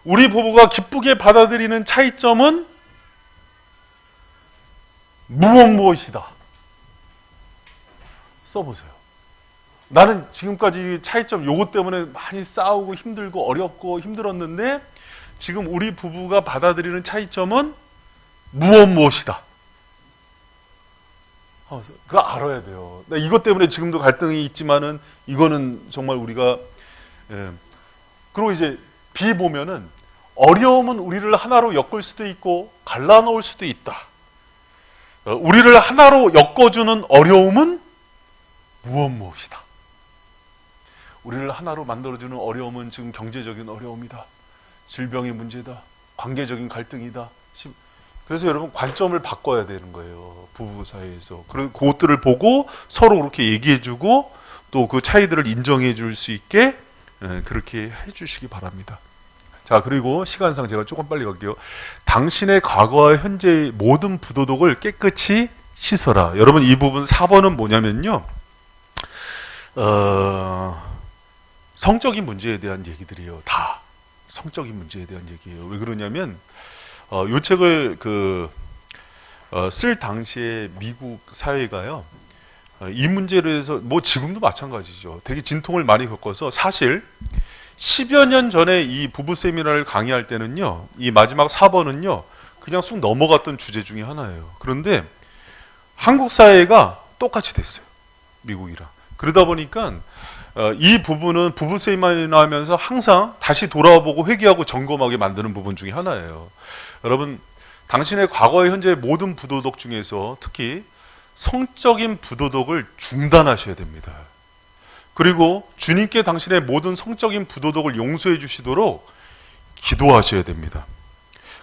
우리 부부가 기쁘게 받아들이는 차이점은 무엇이다. 써보세요. 나는 지금까지 차이점 요것 때문에 많이 싸우고 힘들고 어렵고 힘들었는데 지금 우리 부부가 받아들이는 차이점은 무엇이다. 그거 알아야 돼요. 나 이것 때문에 지금도 갈등이 있지만은 이거는 정말 우리가 그리고 이제 B 보면은 어려움은 우리를 하나로 엮을 수도 있고 갈라놓을 수도 있다. 우리를 하나로 엮어주는 어려움은 무엇이다. 우리를 하나로 만들어주는 어려움은 지금 경제적인 어려움이다. 질병의 문제다. 관계적인 갈등이다. 그래서 여러분 관점을 바꿔야 되는 거예요. 부부 사이에서. 그리고 그것들을 보고 서로 그렇게 얘기해주고 또 그 차이들을 인정해 줄 수 있게 그렇게 해주시기 바랍니다. 자, 그리고 시간상 제가 조금 빨리 갈게요. 당신의 과거와 현재의 모든 부도덕을 깨끗이 씻어라. 여러분 이 부분 4번은 뭐냐면요. 성적인 문제에 대한 얘기들이에요. 다 성적인 문제에 대한 얘기예요. 왜 그러냐면 이 책을 쓸 당시에 미국 사회가요. 이 문제로 해서 뭐 지금도 마찬가지죠. 되게 진통을 많이 겪어서 사실 10여 년 전에 이 부부 세미나를 강의할 때는요. 이 마지막 4번은요. 그냥 쑥 넘어갔던 주제 중에 하나예요. 그런데 한국 사회가 똑같이 됐어요. 미국이랑. 그러다 보니까 이 부분은 부부 세미나 하면서 항상 다시 돌아보고 회개하고 점검하게 만드는 부분 중에 하나예요. 여러분 당신의 과거의 현재의 모든 부도덕 중에서 특히 성적인 부도덕을 중단하셔야 됩니다. 그리고 주님께 당신의 모든 성적인 부도덕을 용서해 주시도록 기도하셔야 됩니다.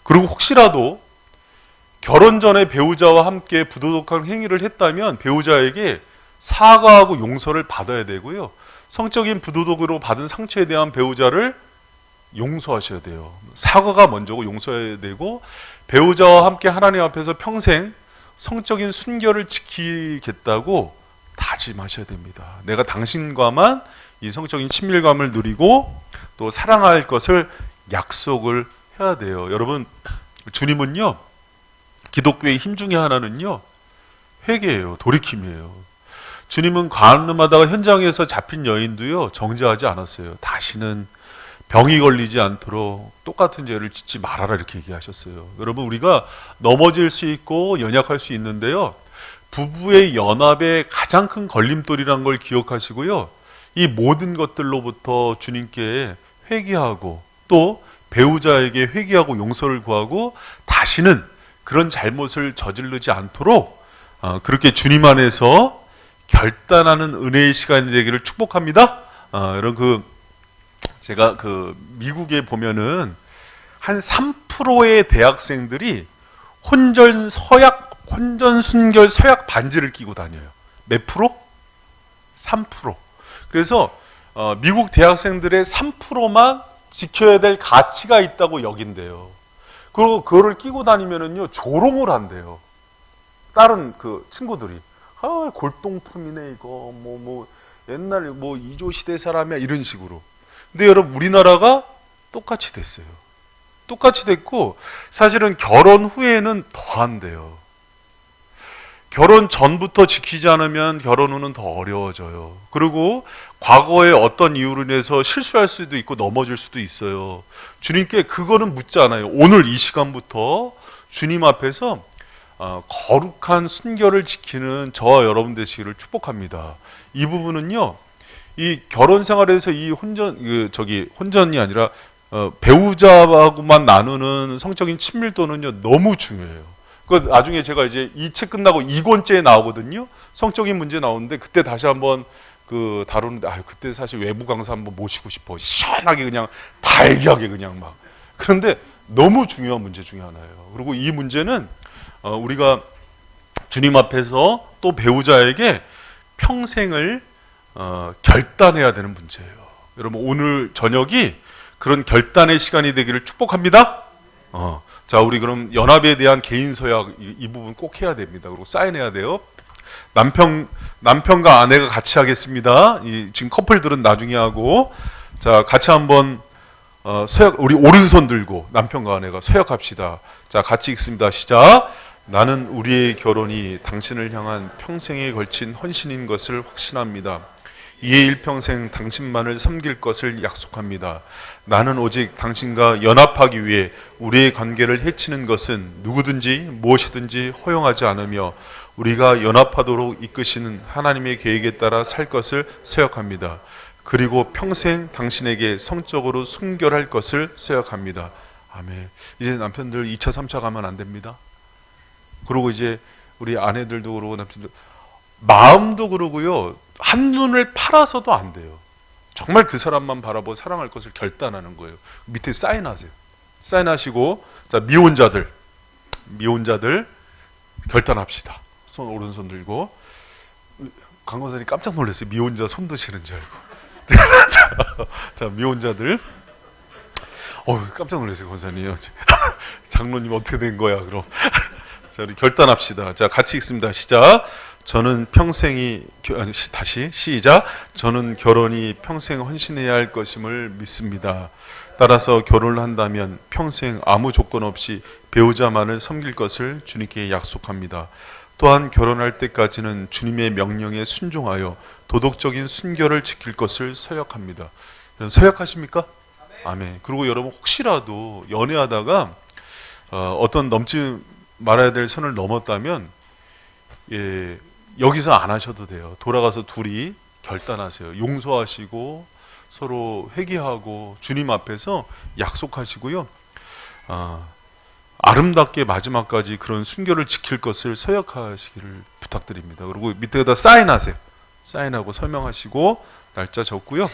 그리고 혹시라도 결혼 전에 배우자와 함께 부도덕한 행위를 했다면 배우자에게 사과하고 용서를 받아야 되고요. 성적인 부도덕으로 받은 상처에 대한 배우자를 용서하셔야 돼요. 사과가 먼저고 용서해야 되고, 배우자와 함께 하나님 앞에서 평생 성적인 순결을 지키겠다고 다짐하셔야 됩니다. 내가 당신과만 이 성적인 친밀감을 누리고 또 사랑할 것을 약속을 해야 돼요. 여러분, 주님은요, 기독교의 힘 중에 하나는요, 회개예요. 돌이킴이에요. 주님은 간음하다가 현장에서 잡힌 여인도요, 정죄하지 않았어요. 다시는 병이 걸리지 않도록 똑같은 죄를 짓지 말아라, 이렇게 얘기하셨어요. 여러분, 우리가 넘어질 수 있고 연약할 수 있는데요, 부부의 연합의 가장 큰 걸림돌이라는 걸 기억하시고요, 이 모든 것들로부터 주님께 회개하고 또 배우자에게 회개하고 용서를 구하고 다시는 그런 잘못을 저지르지 않도록 그렇게 주님 안에서 결단하는 은혜의 시간이 되기를 축복합니다. 여러분, 제가 미국에 보면은 한 3%의 대학생들이 혼전 순결 서약 반지를 끼고 다녀요. 몇 프로? 3%. 그래서 미국 대학생들의 3%만 지켜야 될 가치가 있다고 여긴대요. 그리고 그거를 끼고 다니면은요, 조롱을 한대요. 다른 친구들이. 골동품이네, 이거. 옛날 이조 시대 사람이야, 이런 식으로. 근데 여러분, 우리나라가 똑같이 됐어요. 똑같이 됐고, 사실은 결혼 후에는 더 한대요. 결혼 전부터 지키지 않으면 결혼 후는 더 어려워져요. 그리고 과거에 어떤 이유로 인해서 실수할 수도 있고 넘어질 수도 있어요. 주님께 그거는 묻지 않아요. 오늘 이 시간부터 주님 앞에서 거룩한 순결을 지키는 저와 여러분 되시기를 축복합니다. 이 부분은요, 이 결혼 생활에서 이 혼전이 아니라 배우자하고만 나누는 성적인 친밀도는요, 너무 중요해요. 나중에 제가 이제 이 책 끝나고 2권째에 나오거든요. 성적인 문제 나오는데 그때 다시 한번 다루는데, 그때 사실 외부 강사 한번 모시고 싶어. 시원하게 그냥 다 얘기하게 그냥 막. 그런데 너무 중요한 문제 중에 하나예요. 그리고 이 문제는 우리가 주님 앞에서 또 배우자에게 평생을 결단해야 되는 문제예요. 여러분, 오늘 저녁이 그런 결단의 시간이 되기를 축복합니다. 자, 우리 그럼 연합에 대한 개인 서약 이 부분 꼭 해야 됩니다. 그리고 사인해야 돼요. 남편과 아내가 같이 하겠습니다. 지금 커플들은 나중에 하고, 자, 같이 한번 서약, 우리 오른손 들고 남편과 아내가 서약합시다. 자, 같이 읽습니다. 시작. 나는 우리의 결혼이 당신을 향한 평생에 걸친 헌신인 것을 확신합니다. 이에 일평생 당신만을 섬길 것을 약속합니다. 나는 오직 당신과 연합하기 위해 우리의 관계를 해치는 것은 누구든지 무엇이든지 허용하지 않으며 우리가 연합하도록 이끄시는 하나님의 계획에 따라 살 것을 서약합니다. 그리고 평생 당신에게 성적으로 순결할 것을 서약합니다. 아멘. 이제 남편들 2차 3차 가면 안 됩니다. 그리고 이제 우리 아내들도 그러고 남편들 마음도 그러고요, 한눈을 팔아서도 안 돼요. 정말 그 사람만 바라보고 사랑할 것을 결단하는 거예요. 밑에 사인하세요. 사인하시고, 자, 미혼자들 결단합시다. 오른손 들고. 강 권사님 깜짝 놀랐어요. 미혼자 손 드시는 줄 알고. 자, 미혼자들. 깜짝 놀랐어요, 권사님. 장로님 어떻게 된 거야, 그럼. 자, 우리 결단합시다. 자, 같이 읽습니다. 시작. 저는 시작. 저는 결혼이 평생 헌신해야 할 것임을 믿습니다. 따라서 결혼을 한다면 평생 아무 조건 없이 배우자만을 섬길 것을 주님께 약속합니다. 또한 결혼할 때까지는 주님의 명령에 순종하여 도덕적인 순결을 지킬 것을 서약합니다. 서약하십니까? 아멘. 그리고 여러분, 혹시라도 연애하다가 어떤 넘지 말아야 될 선을 넘었다면, 여기서 안 하셔도 돼요. 돌아가서 둘이 결단하세요. 용서하시고 서로 회개하고 주님 앞에서 약속하시고요. 아름답게 마지막까지 그런 순결을 지킬 것을 서약하시기를 부탁드립니다. 그리고 밑에다 사인하세요. 사인하고 설명하시고 날짜 적고요.